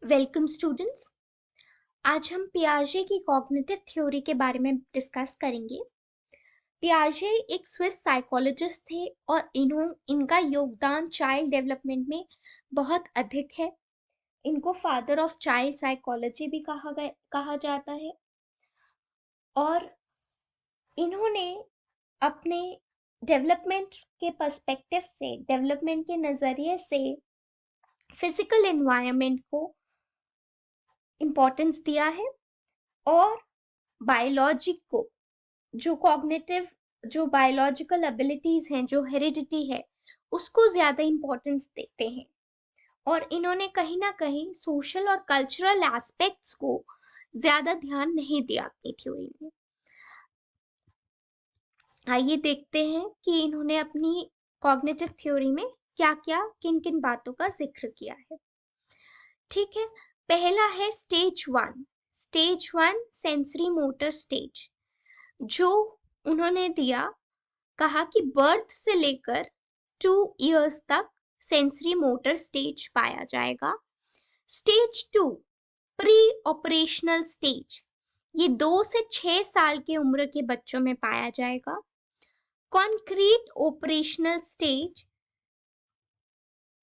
Welcome students. आज हम पियाजे की कॉग्निटिव थ्योरी के बारे में डिस्कस करेंगे। पियाजे एक स्विस साइकोलॉजिस्ट थे और इनका योगदान चाइल्ड डेवलपमेंट में बहुत अधिक है। इनको फादर ऑफ चाइल्ड साइकोलॉजी भी कहा जाता है। और इन्होंने अपने डेवलपमेंट के पर्सपेक्टिव से, डेवलपमेंट के नजरिए से फिजिकल एनवायरनमेंट को इम्पोर्टेंस दिया है और बायोलॉजी को, जो बायोलॉजिकल एबिलिटीज हैं, जो हेरिडिटी है, उसको ज्यादा इंपॉर्टेंस देते हैं। और इन्होंने कहीं ना कहीं सोशल और कल्चरल एस्पेक्ट्स को ज्यादा ध्यान नहीं दिया अपनी थ्योरी में। आइए देखते हैं कि इन्होंने अपनी कॉग्निटिव थ्योरी में क्या क्या, किन किन बातों का जिक्र किया है। ठीक है, पहला है stage one sensory motor stage, जो उन्होंने दिया। कहा कि बर्थ से लेकर 2 इयर्स तक सेंसरी मोटर स्टेज पाया जाएगा। स्टेज 2 प्री ऑपरेशनल स्टेज, ये 2 से 6 साल के उम्र के बच्चों में पाया जाएगा। कॉन्क्रीट ऑपरेशनल स्टेज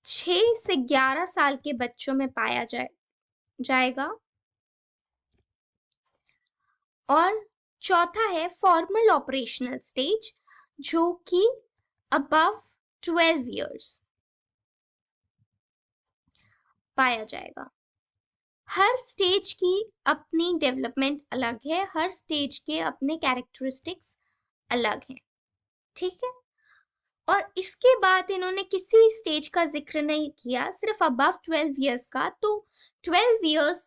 6 से 11 साल के बच्चों में पाया जाएगा। और चौथा है फॉर्मल ऑपरेशनल स्टेज, जो कि अबव 12 इयर्स पाया जाएगा। हर स्टेज की अपनी डेवलपमेंट अलग है, हर स्टेज के अपने कैरेक्टरिस्टिक्स अलग हैं। ठीक है, और इसके बाद इन्होंने किसी स्टेज का जिक्र नहीं किया, सिर्फ अबव 12 इयर्स का। तो 12 इयर्स,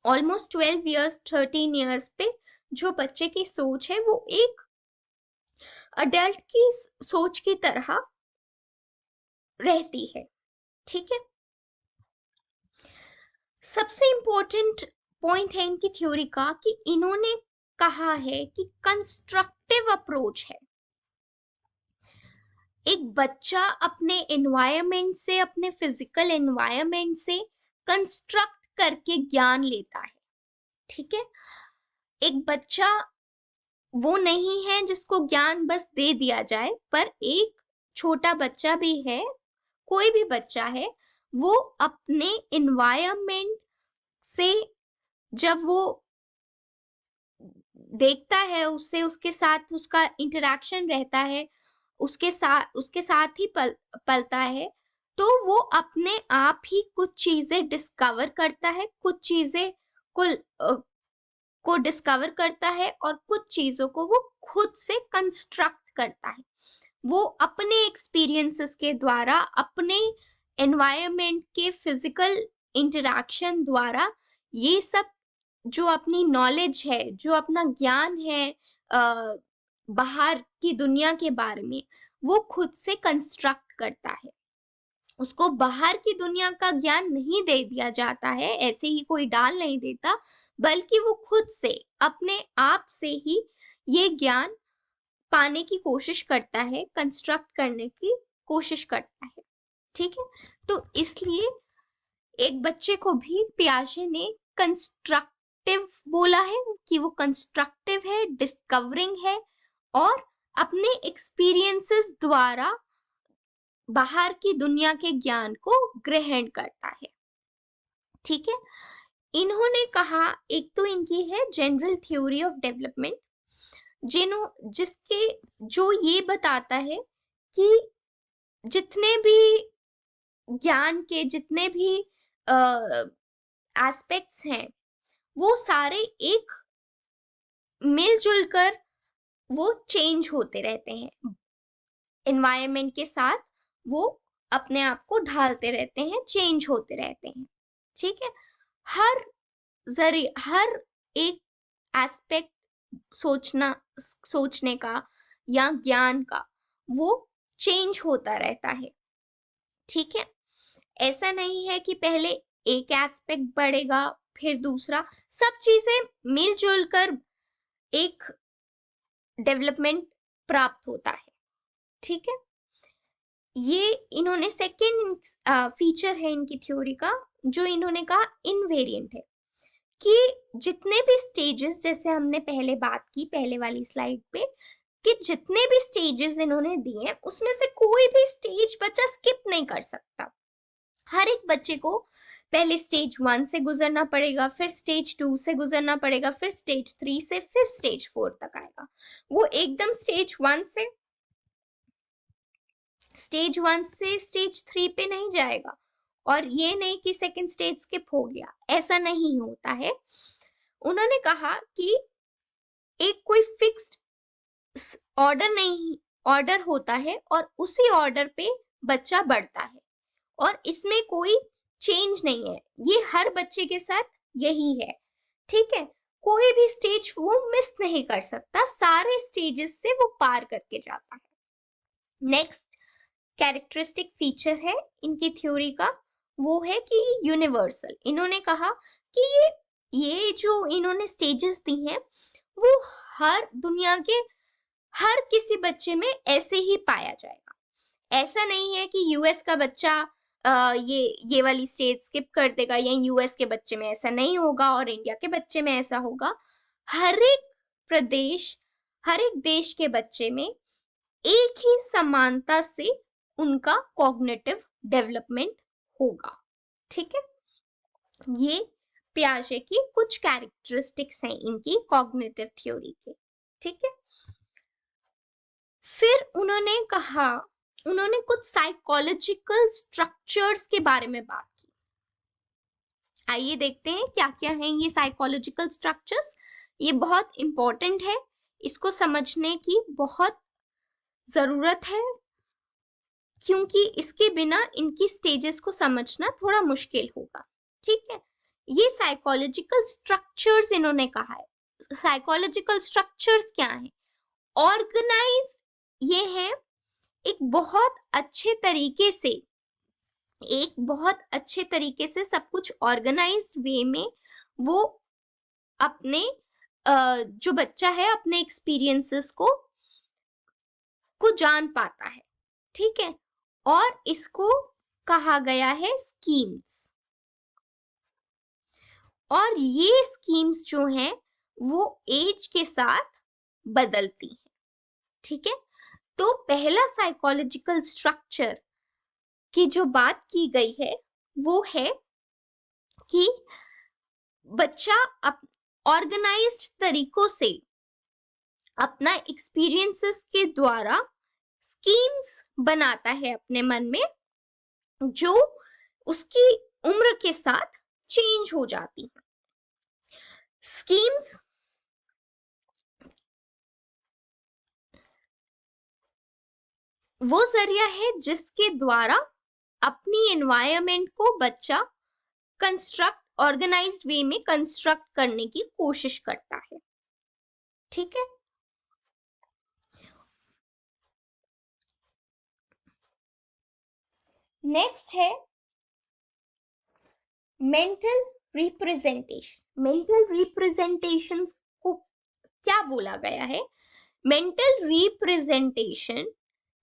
ऑलमोस्ट 12 इयर्स, 13 इयर्स पे जो बच्चे की सोच है वो एक अडल्ट की सोच की तरह रहती है। ठीक है, सबसे इंपॉर्टेंट पॉइंट है इनकी थ्योरी का कि इन्होंने कहा है कि कंस्ट्रक्टिव अप्रोच है। एक बच्चा अपने एनवायरनमेंट से, अपने फिजिकल एनवायरनमेंट से कंस्ट्रक्ट करके ज्ञान लेता है। ठीक है, एक बच्चा वो नहीं है जिसको ज्ञान बस दे दिया जाए, पर एक छोटा बच्चा भी है, कोई भी बच्चा है, वो अपने एनवायरनमेंट से जब वो देखता है, उससे, उसके साथ उसका इंटरेक्शन रहता है, उसके साथ ही पलता है, तो वो अपने आप ही कुछ चीजें डिस्कवर करता है, कुछ चीजें को डिस्कवर करता है और कुछ चीजों को वो खुद से कंस्ट्रक्ट करता है। वो अपने एक्सपीरियंसेस के द्वारा, अपने एनवायरनमेंट के फिजिकल इंटरेक्शन द्वारा, ये सब जो अपनी नॉलेज है, जो अपना ज्ञान है बाहर की दुनिया के बारे में, वो खुद से कंस्ट्रक्ट करता है। उसको बाहर की दुनिया का ज्ञान नहीं दे दिया जाता है, ऐसे ही कोई डाल नहीं देता, बल्कि वो खुद से, अपने आप से ही ये ज्ञान पाने की कोशिश करता है, कंस्ट्रक्ट करने की कोशिश करता है। ठीक है, तो इसलिए एक बच्चे को भी पियाजे ने कंस्ट्रक्टिव बोला है, कि वो कंस्ट्रक्टिव है, डिस्कवरिंग है, और अपने एक्सपीरियंसेस द्वारा बाहर की दुनिया के ज्ञान को ग्रहण करता है। ठीक है, इन्होंने कहा, एक तो इनकी है जनरल थ्योरी ऑफ डेवलपमेंट, जो ये बताता है कि जितने भी ज्ञान के जितने भी एस्पेक्ट्स हैं, वो सारे एक मिलजुल कर वो चेंज होते रहते हैं, एनवायरनमेंट के साथ वो अपने आप को ढालते रहते हैं, चेंज होते रहते हैं। ठीक है, हर एक एस्पेक्ट सोचने का या ज्ञान का, वो चेंज होता रहता है। ठीक है, ऐसा नहीं है कि पहले एक एस्पेक्ट बढ़ेगा फिर दूसरा, सब चीजें मिलजुल कर एक डेवलपमेंट प्राप्त होता है। ठीक है, ये इन्होंने सेकेंड फीचर है इनकी थ्योरी का, जो इन्होंने कहा इनवेरिएंट है, कि जितने भी स्टेजेस, जैसे हमने पहले बात की पहले वाली स्लाइड पे, कि जितने भी स्टेजेस इन्होंने दिए हैं उसमें से कोई भी स्टेज बच्चा स्किप नहीं कर सकता। हर एक बच्चे को पहले स्टेज 1 से गुजरना पड़ेगा, फिर स्टेज 2 से गुजरना पड़ेगा, फिर स्टेज 3 से, फिर स्टेज 4 तक आएगा। वो एकदम स्टेज 1 से स्टेज 3 पे नहीं जाएगा, और ये नहीं कि सेकंड स्टेज स्किप हो गया, ऐसा नहीं होता है। उन्होंने कहा कि एक कोई फिक्स्ड ऑर्डर नहीं, ऑर्डर होता है और उसी ऑर्डर पे बच्चा बढ़ता है, और इसमें कोई चेंज नहीं है। ये हर बच्चे के साथ यही है, ठीक है। कोई भी स्टेज वो मिस नहीं कर सकता, सारे स्टेजेस से वो पार करके जाता है। नेक्स्ट कैरेक्टरिस्टिक फीचर है इनकी थ्योरी का, वो है कि यूनिवर्सल। इन्होंने कहा कि ये जो इन्होंने स्टेजेस दी हैं वो हर दुनिया के हर किसी बच्चे में ऐसे ही पाया जाएगा। ऐसा नहीं है कि यूएस का बच्चा ये वाली स्टेज स्किप कर देगा, या यूएस के बच्चे में ऐसा नहीं होगा और इंडिया के बच्चे में ऐसा होगा। हर एक प्रदेश, हर एक देश के बच्चे में एक ही समानता से उनका कॉग्निटिव डेवलपमेंट होगा, ठीक है। ये पियाजे की कुछ कैरेक्टरिस्टिक्स हैं इनकी कॉग्निटिव थ्योरी के, ठीक है। फिर उन्होंने कुछ साइकोलॉजिकल स्ट्रक्चर्स के बारे में बात की। आइए देखते हैं क्या क्या हैं ये साइकोलॉजिकल स्ट्रक्चर्स। ये बहुत इंपॉर्टेंट है, इसको समझने की बहुत जरूरत है, क्योंकि इसके बिना इनकी स्टेजेस को समझना थोड़ा मुश्किल होगा, ठीक है। ये साइकोलॉजिकल स्ट्रक्चर्स इन्होंने कहा है। साइकोलॉजिकल स्ट्रक्चर्स क्या है? ऑर्गेनाइज, ये है एक बहुत अच्छे तरीके से सब कुछ ऑर्गेनाइज वे में वो अपने जो बच्चा है अपने एक्सपीरियंसेस को जान पाता है, ठीक है। और इसको कहा गया है स्कीम्स, और ये स्कीम्स जो हैं वो एज के साथ बदलती हैं, ठीक है। तो पहला साइकोलॉजिकल स्ट्रक्चर की जो बात की गई है वो है कि बच्चा ऑर्गेनाइज्ड तरीकों से अपना एक्सपीरियंसेस के द्वारा स्कीम्स बनाता है अपने मन में, जो उसकी उम्र के साथ चेंज हो जाती है। स्कीम्स वो जरिया है जिसके द्वारा अपनी एनवायरनमेंट को बच्चा ऑर्गेनाइज्ड वे में कंस्ट्रक्ट करने की कोशिश करता है, ठीक है। नेक्स्ट है मेंटल रिप्रेजेंटेशन। मेंटल रिप्रेजेंटेशन को क्या बोला गया है? मेंटल रिप्रेजेंटेशन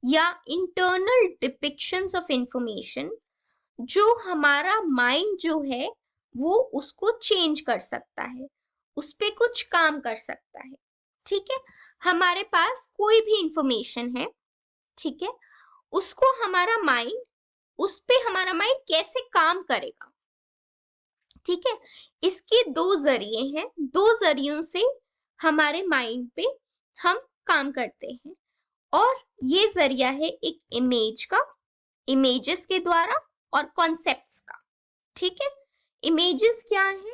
या इंटरनल डिपिक्शंस ऑफ इंफॉर्मेशन, जो हमारा माइंड जो है वो उसको चेंज कर सकता है, उस पे कुछ काम कर सकता है, ठीक है। हमारे पास कोई भी इंफॉर्मेशन है, ठीक है, उसको हमारा माइंड, उस पे हमारा माइंड कैसे काम करेगा, ठीक है। इसके दो जरिए हैं, दो जरियों से हमारे माइंड पे हम काम करते हैं, और ये जरिया है एक इमेज का, इमेजेस के द्वारा, और कॉन्सेप्ट्स का, ठीक है। इमेजेस क्या है?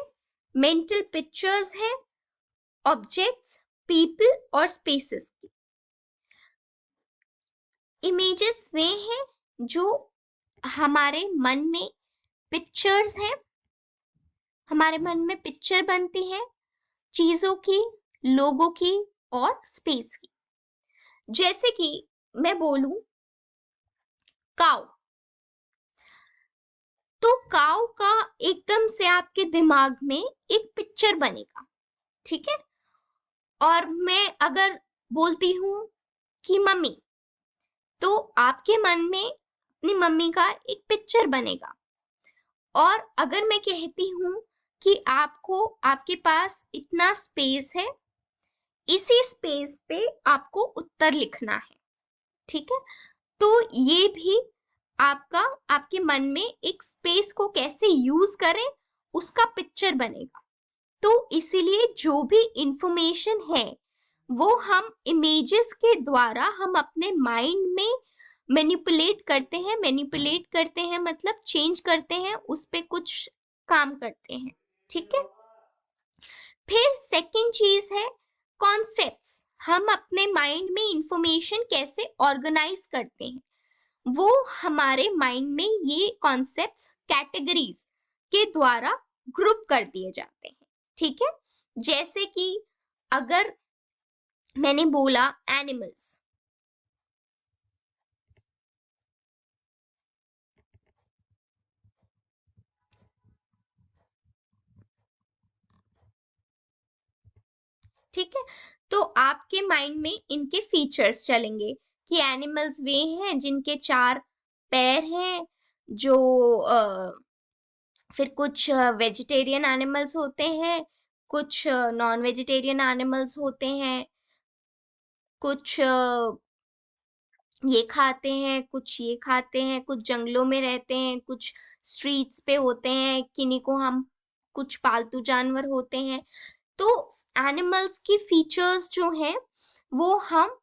मेंटल पिक्चर्स है ऑब्जेक्ट्स, पीपल और स्पेसेस की। इमेजेस वे हैं जो हमारे मन में पिक्चर्स हैं, हमारे मन में पिक्चर बनती है चीजों की, लोगों की और स्पेस की। जैसे कि मैं बोलूं काउ, तो काउ का एकदम से आपके दिमाग में एक पिक्चर बनेगा, ठीक है। और मैं अगर बोलती हूं कि मम्मी, तो आपके मन में अपनी मम्मी का एक पिक्चर बनेगा। और अगर मैं कहती हूँ कि आपको आपके पास इतना स्पेस है, इसी स्पेस पे आपको उत्तर लिखना है, ठीक है, तो ये भी आपका आपके मन में एक स्पेस को कैसे यूज करें उसका पिक्चर बनेगा। तो इसीलिए जो भी इंफॉर्मेशन है वो हम इमेजेस के द्वारा हम अपने माइंड में मैनिपुलेट करते हैं मतलब चेंज करते हैं, उस पे कुछ काम करते हैं, ठीक है। फिर सेकंड चीज है कॉन्सेप्ट्स। हम अपने माइंड में इंफॉर्मेशन कैसे ऑर्गेनाइज करते हैं, वो हमारे माइंड में ये कॉन्सेप्ट्स कैटेगरीज के द्वारा ग्रुप कर दिए जाते हैं, ठीक है। जैसे कि अगर मैंने बोला एनिमल्स, ठीक है, तो आपके माइंड में इनके फीचर्स चलेंगे कि एनिमल्स वे हैं जिनके 4 पैर हैं, जो फिर कुछ वेजिटेरियन एनिमल्स होते हैं, कुछ नॉन वेजिटेरियन एनिमल्स होते हैं, कुछ ये खाते हैं, कुछ ये खाते हैं, कुछ जंगलों में रहते हैं, कुछ स्ट्रीट्स पे होते हैं, किन्हीं को हम कुछ पालतू जानवर होते हैं। तो एनिमल्स की फीचर्स जो हैं वो हम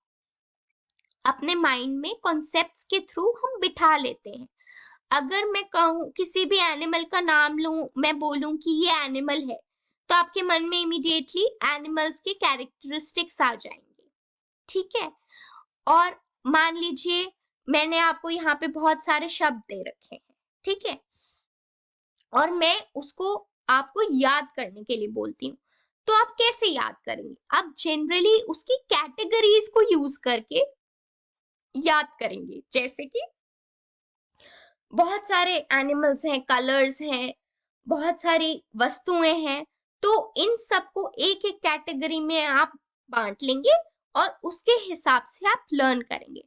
अपने माइंड में कॉन्सेप्ट्स के थ्रू हम बिठा लेते हैं। अगर मैं कहूँ किसी भी एनिमल का नाम लूं, मैं बोलूं कि ये एनिमल है, तो आपके मन में इमीडिएटली एनिमल्स के कैरेक्टरिस्टिक्स आ जाएंगे, ठीक है। और मान लीजिए मैंने आपको यहाँ पे बहुत सारे शब्द दे रखे हैं, ठीक है, और मैं उसको आपको याद करने के लिए बोलती हूँ, तो आप कैसे याद करेंगे? आप जनरली उसकी कैटेगरीज को यूज करके याद करेंगे। जैसे कि बहुत सारे एनिमल्स हैं, कलर्स हैं, बहुत सारी वस्तुएं हैं, तो इन सबको एक एक कैटेगरी में आप बांट लेंगे और उसके हिसाब से आप लर्न करेंगे।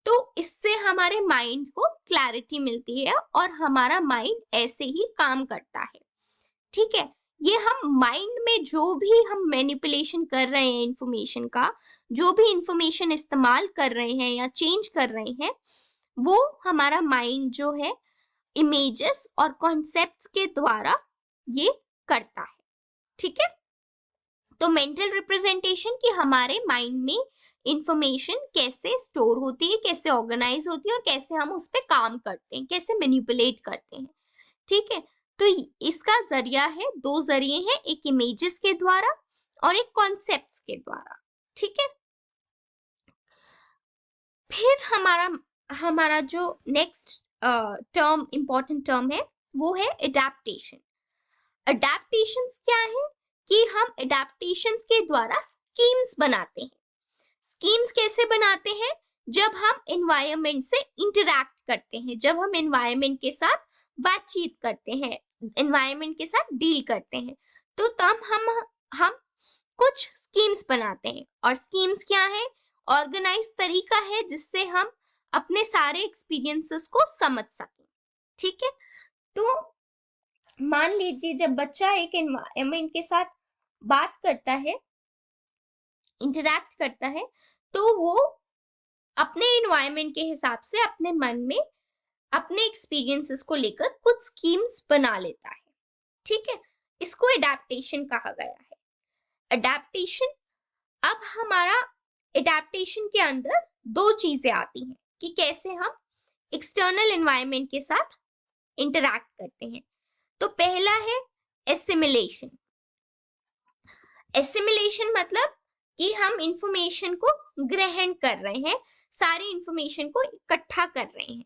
तो इससे हमारे माइंड को क्लैरिटी मिलती है और हमारा माइंड ऐसे ही काम करता है, ठीक है। ये हम माइंड में जो भी हम मैनिपुलेशन कर रहे हैं इंफॉर्मेशन का, जो भी इंफॉर्मेशन इस्तेमाल कर रहे हैं या चेंज कर रहे हैं, वो हमारा माइंड जो है इमेजेस और कॉन्सेप्ट्स के द्वारा ये करता है, ठीक है। तो मेंटल रिप्रेजेंटेशन कि हमारे माइंड में इंफॉर्मेशन कैसे स्टोर होती है, कैसे ऑर्गेनाइज होती है और कैसे हम उस पर काम करते हैं, कैसे मैनिपुलेट करते हैं, ठीक है। तो इसका जरिया है, 2 जरिए हैं, एक इमेजेस के द्वारा और एक कॉन्सेप्ट्स के द्वारा, ठीक है। फिर हमारा हमारा जो नेक्स्ट टर्म इंपॉर्टेंट टर्म है वो है एडेप्टेशन। एडेप्टेशंस क्या है कि हम एडेप्टेशंस के द्वारा स्कीम्स बनाते हैं। स्कीम्स कैसे बनाते हैं? जब हम एनवायरनमेंट से इंटरैक्ट करते हैं, जब हम एनवायरनमेंट के साथ बातचीत करते हैं, एनवायरनमेंट के साथ डील करते हैं, तो तब हम कुछ स्कीम्स बनाते हैं। और स्कीम्स क्या है? ऑर्गेनाइज तरीका है जिससे हम अपने सारे एक्सपीरियंसेस को समझ सकें, ठीक है। तो मान लीजिए जब बच्चा एक एनवायरनमेंट के साथ बात करता है, इंटरैक्ट करता है, तो वो अपने एनवायरनमेंट के हिसाब से अपने मन में अपने एक्सपीरियंसेस को लेकर कुछ स्कीम्स बना लेता है, ठीक है। इसको एडेप्टेशन कहा गया है। एडेप्टेशन, अब हमारा एडेप्टेशन के अंदर 2 चीजें आती हैं कि कैसे हम एक्सटर्नल एनवायरनमेंट के साथ इंटरैक्ट करते हैं। तो पहला है एसिमिलेशन। एसिमिलेशन मतलब कि हम इंफॉर्मेशन को ग्रहण कर रहे हैं, सारी इंफॉर्मेशन को इकट्ठा कर रहे हैं,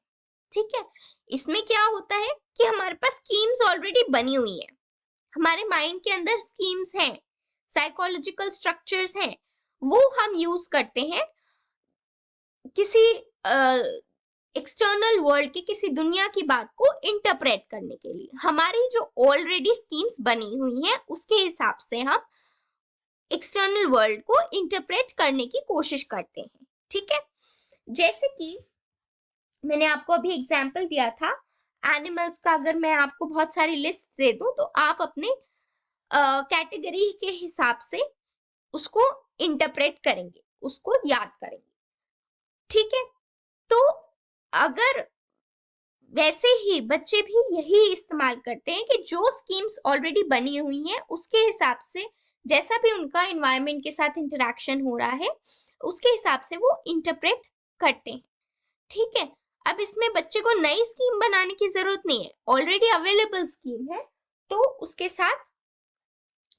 ठीक है। इसमें क्या होता है कि हमारे पास स्कीम्स ऑलरेडी बनी हुई है, हमारे माइंड के अंदर स्कीम्स हैं, साइकोलॉजिकल स्ट्रक्चर्स हैं, वो हम यूज करते हैं किसी एक्सटर्नल वर्ल्ड की, किसी दुनिया की बात को इंटरप्रेट करने के लिए। हमारी जो ऑलरेडी स्कीम्स बनी हुई हैं उसके हिसाब से हम एक्सटर्नल वर्ल्ड को इंटरप्रेट करने की कोशिश करते हैं, ठीक है। जैसे कि मैंने आपको अभी एग्जाम्पल दिया था एनिमल्स का, अगर मैं आपको बहुत सारी लिस्ट दे दूं तो आप अपने कैटेगरी के हिसाब से उसको इंटरप्रेट करेंगे, उसको याद करेंगे, ठीक है। तो अगर वैसे ही बच्चे भी यही इस्तेमाल करते हैं कि जो स्कीम्स ऑलरेडी बनी हुई हैं उसके हिसाब से, जैसा भी उनका एनवायरनमेंट के साथ इंटरेक्शन हो रहा है उसके हिसाब से वो इंटरप्रेट करते हैं, ठीक है। अब इसमें बच्चे को नई स्कीम बनाने की जरूरत नहीं है, ऑलरेडी अवेलेबल स्कीम है तो उसके साथ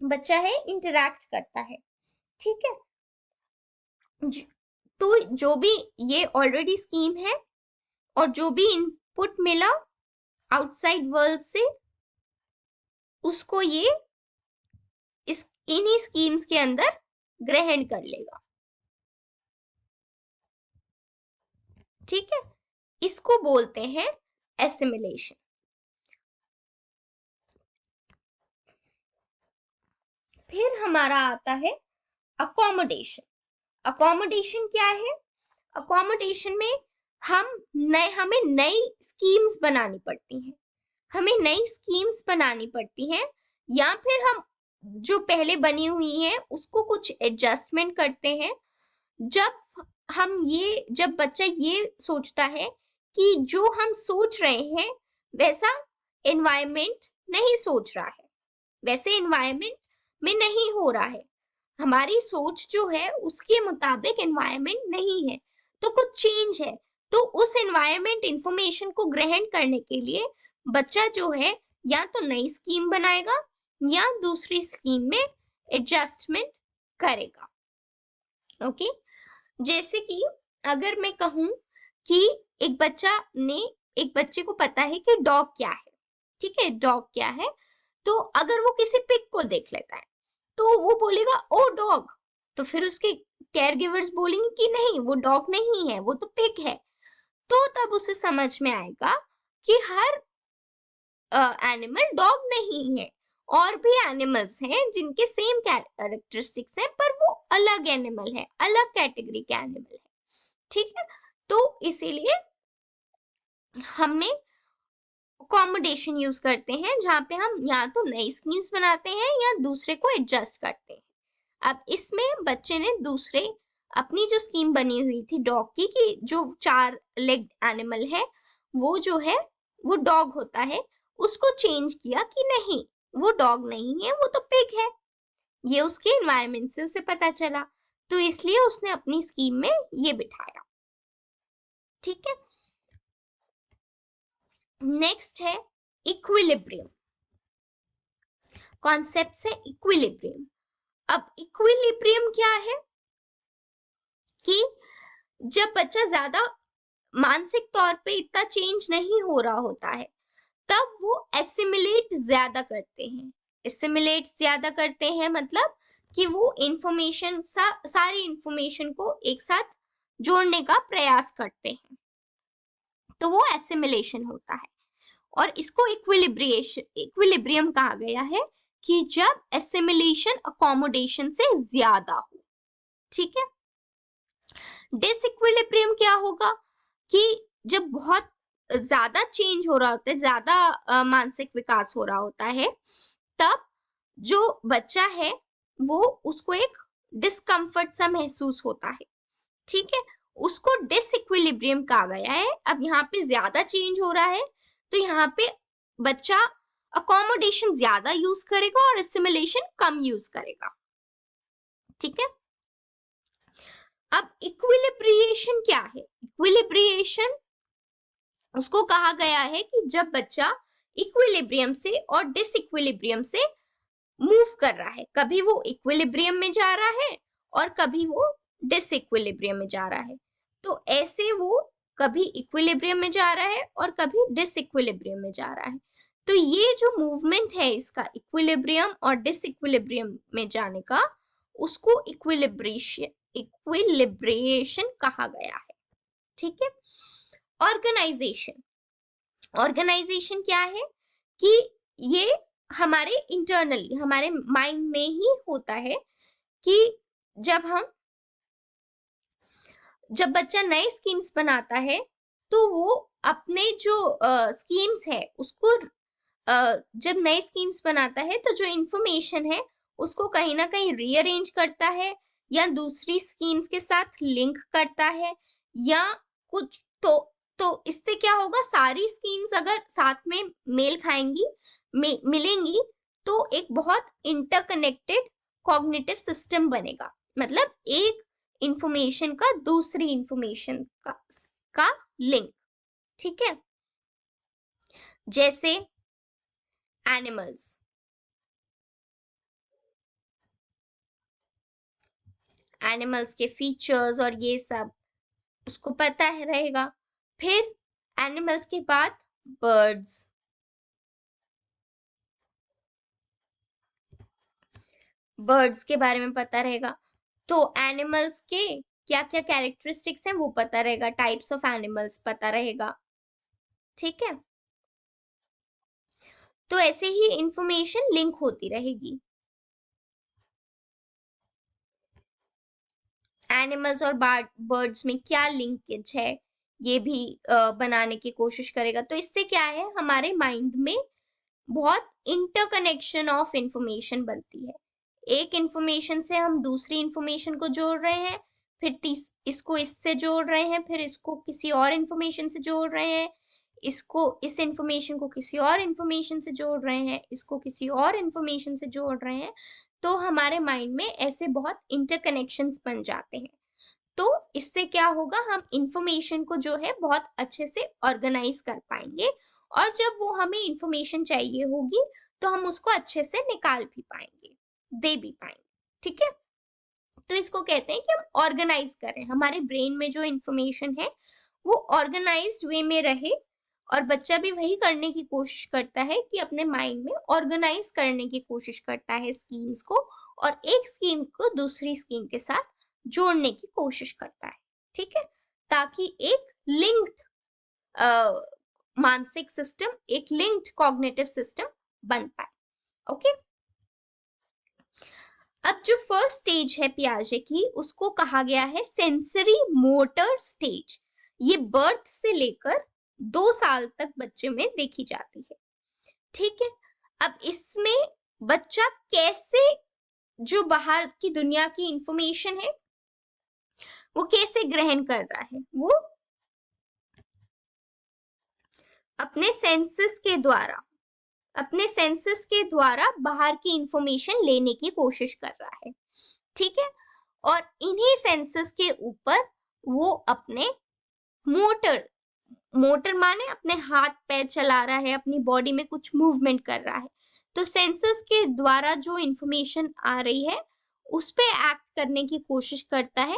बच्चा है इंटरैक्ट करता है, ठीक है। तो जो भी ये ऑलरेडी स्कीम है और जो भी इनपुट मिला आउटसाइड वर्ल्ड से उसको ये इन्हीं स्कीम्स के अंदर ग्रहण कर लेगा, ठीक है। इसको बोलते हैं एसिमिलेशन। फिर हमारा आता है अकोमोडेशन। अकोमोडेशन क्या है? अकोमोडेशन में हमें नई स्कीम्स बनानी पड़ती हैं, हमें नई स्कीम्स बनानी पड़ती हैं, या फिर हम जो पहले बनी हुई है उसको कुछ एडजस्टमेंट करते हैं। जब बच्चा ये सोचता है कि जो हम सोच रहे हैं वैसा एनवायरमेंट नहीं सोच रहा है, वैसे एनवायरमेंट में नहीं हो रहा है, हमारी सोच जो है उसके मुताबिक एनवायरमेंट नहीं है, तो कुछ चेंज है, तो उस एनवायरमेंट इंफॉर्मेशन को ग्रहण करने के लिए बच्चा जो है या तो नई स्कीम बनाएगा या दूसरी स्कीम में एडजस्टमेंट करेगा, ओके। जैसे कि अगर मैं कहूं कि एक बच्चे को पता है कि डॉग क्या है, ठीक है, डॉग क्या है, तो अगर वो किसी पिग को देख लेता है तो वो बोलेगा ओ डॉग, तो फिर उसके केयर गिवर्स बोलेंगे कि नहीं वो डॉग नहीं है, वो तो पिग है। तो तब उसे समझ में आएगा कि हर एनिमल डॉग नहीं है, और भी एनिमल्स हैं जिनके सेम कैरेक्टरिस्टिक्स हैं पर वो अलग एनिमल है, अलग कैटेगरी के एनिमल है, ठीक है। तो इसीलिए हमने अकोमोडेशन यूज करते हैं जहां पे हम या तो नई स्कीम्स बनाते हैं या दूसरे को एडजस्ट करते हैं। अब इसमें बच्चे ने दूसरे अपनी जो स्कीम बनी हुई थी डॉग की कि जो 4 लेग एनिमल है वो जो है वो डॉग होता है, उसको चेंज किया कि नहीं वो डॉग नहीं है वो तो पिग है, ये उसके एनवायरनमेंट से उसे पता चला, तो इसलिए उसने अपनी स्कीम में ये बिठाया, ठीक है। नेक्स्ट है इक्विलिब्रियम। कॉन्सेप्ट है इक्विलिब्रियम। अब इक्विलिब्रियम क्या है कि जब बच्चा ज्यादा मानसिक तौर पे इतना चेंज नहीं हो रहा होता है तब वो एसिमिलेट ज्यादा करते हैं। एसिमिलेट ज्यादा करते हैं मतलब कि वो इंफॉर्मेशन सारी इंफॉर्मेशन को एक साथ जोड़ने का प्रयास करते हैं, तो वो एसिमिलेशन होता है। और इसको इक्विलिब्रियम कहा गया है कि जब एसिमिलेशन अकोमोडेशन से ज्यादा हो, ठीक है। डिसइक्विलिब्रियम क्या होगा कि जब बहुत ज्यादा चेंज हो रहा होता है, ज्यादा मानसिक विकास हो रहा होता है, तब जो बच्चा है वो उसको एक डिस्कम्फर्ट सा महसूस होता है, ठीक है, उसको डिसइक्विलिब्रियम कहा गया है। अब यहाँ पे ज्यादा चेंज हो रहा है तो यहाँ पे बच्चा अकोमोडेशन ज्यादा यूज करेगा और एसिमिलेशन कम यूज करेगा, ठीक है। अब इक्विलिब्रिएशन क्या है? इक्विलिब्रिएशन उसको कहा गया है कि जब बच्चा इक्विलिब्रियम से और डिसइक्विलिब्रियम से मूव कर रहा है, कभी वो इक्विलिब्रियम में जा रहा है और कभी वो डिसइक्विलिब्रियम में जा रहा है, तो ऐसे वो कभी इक्विलिब्रियम में जा रहा है और कभी डिसइक्विलिब्रियम में जा रहा है। तो ये जो मूवमेंट है इसका इक्विलिब्रियम और डिसइक्विलिब्रियम में जाने का, उसको इक्विलिब्रिएशन कहा गया है, ठीक है। ऑर्गेनाइजेशन क्या है कि ये हमारे इंटरनली हमारे माइंड में ही होता है कि जब बच्चा नए स्कीम्स बनाता है तो वो अपने जो स्कीम्स है उसको जब नए स्कीम्स बनाता है तो जो इंफॉर्मेशन है उसको कहीं ना कहीं रीअरेंज करता है या दूसरी स्कीम्स के साथ लिंक करता है या कुछ। तो इससे क्या होगा, सारी स्कीम्स अगर साथ में मेल खाएंगी, मिलेंगी, तो एक बहुत इंटरकनेक्टेड कॉग्निटिव सिस्टम बनेगा। मतलब एक इंफॉर्मेशन का दूसरी इंफॉर्मेशन का लिंक। ठीक है, जैसे एनिमल्स, एनिमल्स के फीचर्स और ये सब उसको पता है रहेगा। फिर एनिमल्स के बाद बर्ड्स, बर्ड्स के बारे में पता रहेगा। तो एनिमल्स के क्या क्या कैरेक्टरिस्टिक्स हैं वो पता रहेगा, टाइप्स ऑफ एनिमल्स पता रहेगा। ठीक है, तो ऐसे ही इंफॉर्मेशन लिंक होती रहेगी। एनिमल्स और बर्ड्स में क्या लिंकेज है ये भी बनाने की कोशिश करेगा। तो इससे क्या है, हमारे माइंड में बहुत इंटरकनेक्शन ऑफ इंफॉर्मेशन बनती है। एक इंफॉर्मेशन से हम दूसरी इंफॉर्मेशन को जोड़ रहे हैं, फिर इसको इससे जोड़ रहे हैं, फिर इसको किसी और इंफॉर्मेशन से जोड़ रहे हैं, इसको इस इंफॉर्मेशन को किसी और इंफॉर्मेशन से जोड़ रहे हैं, इसको किसी और इंफॉर्मेशन से जोड़ रहे हैं। तो हमारे माइंड में ऐसे बहुत इंटरकनेक्शंस बन जाते हैं। तो इससे क्या होगा, हम इंफॉर्मेशन को जो है बहुत अच्छे से ऑर्गेनाइज कर पाएंगे और जब वो हमें इंफॉर्मेशन चाहिए होगी तो हम उसको अच्छे से निकाल भी पाएंगे, दे भी पाएंगे। ठीक है, तो इसको कहते हैं कि हम ऑर्गेनाइज करें, हमारे ब्रेन में जो इंफॉर्मेशन है वो ऑर्गेनाइज्ड वे में रहे। और बच्चा भी वही करने की कोशिश करता है कि अपने माइंड में ऑर्गेनाइज करने की कोशिश करता है स्कीम्स को, और एक स्कीम को दूसरी स्कीम के साथ जोड़ने की कोशिश करता है। ठीक है, ताकि एक लिंक्ड मानसिक सिस्टम, एक लिंक्ड कॉग्निटिव सिस्टम बन पाए। ओके, अब जो फर्स्ट स्टेज है पियाजे की उसको कहा गया है सेंसरी मोटर स्टेज। ये बर्थ से लेकर 2 साल तक बच्चे में देखी जाती है। ठीक है, अब इसमें बच्चा कैसे जो बाहर की दुनिया की इंफॉर्मेशन है वो कैसे ग्रहण कर रहा है, वो अपने सेंसेस के द्वारा बाहर की इंफॉर्मेशन लेने की कोशिश कर रहा है। ठीक है, और इन्हीं सेंसेस के ऊपर वो अपने मोटर माने अपने हाथ पैर चला रहा है, अपनी बॉडी में कुछ मूवमेंट कर रहा है। तो सेंसेस के द्वारा जो इंफॉर्मेशन आ रही है उस पे एक्ट करने की कोशिश करता है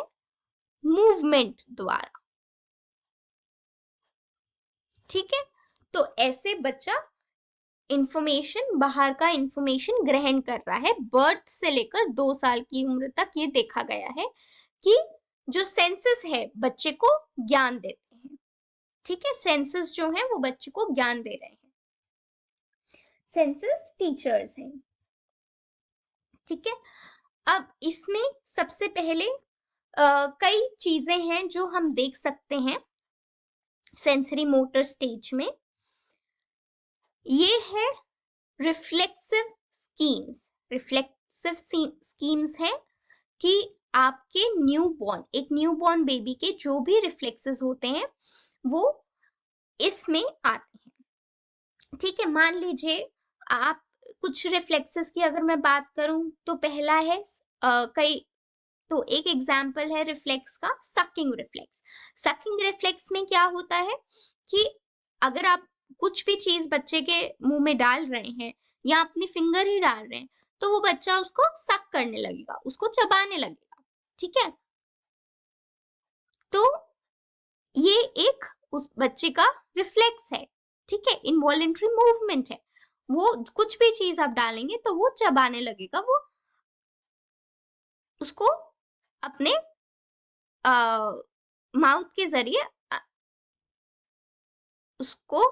मूवमेंट द्वारा। ठीक है, तो ऐसे बच्चा इंफॉर्मेशन, बाहर का इंफॉर्मेशन ग्रहण कर रहा है। बर्थ से लेकर 2 साल की उम्र तक ये देखा गया है कि जो सेंसेस है बच्चे को ज्ञान देते हैं। ठीक है, सेंसेस जो है वो बच्चे को ज्ञान दे रहे हैं, सेंसेस टीचर्स हैं। ठीक है, अब इसमें सबसे पहले कई चीजें हैं जो हम देख सकते हैं सेंसरी मोटर स्टेज में। ये है रिफ्लेक्सिव स्कीम्स हैं कि आपके एक न्यूबॉर्न बेबी के जो भी रिफ्लेक्सेस होते हैं वो इसमें आते हैं। ठीक है, मान लीजिए आप कुछ रिफ्लेक्सेस की अगर मैं बात करूं तो पहला है तो एक एग्जाम्पल है रिफ्लेक्स का, सकिंग रिफ्लेक्स। सकिंग रिफ्लेक्स में क्या होता है कि अगर आप कुछ भी चीज बच्चे के मुंह में डाल रहे हैं या अपनी फिंगर ही डाल रहे हैं तो वो बच्चा उसको सक करने लगेगा, उसको चबाने लगेगा। ठीक है, तो ये एक उस बच्चे का रिफ्लेक्स है। ठीक है, इनवॉलेंट्री मूवमेंट है, वो कुछ भी चीज आप डालेंगे तो वो चबाने लगेगा, वो उसको अपने माउथ के जरिए उसको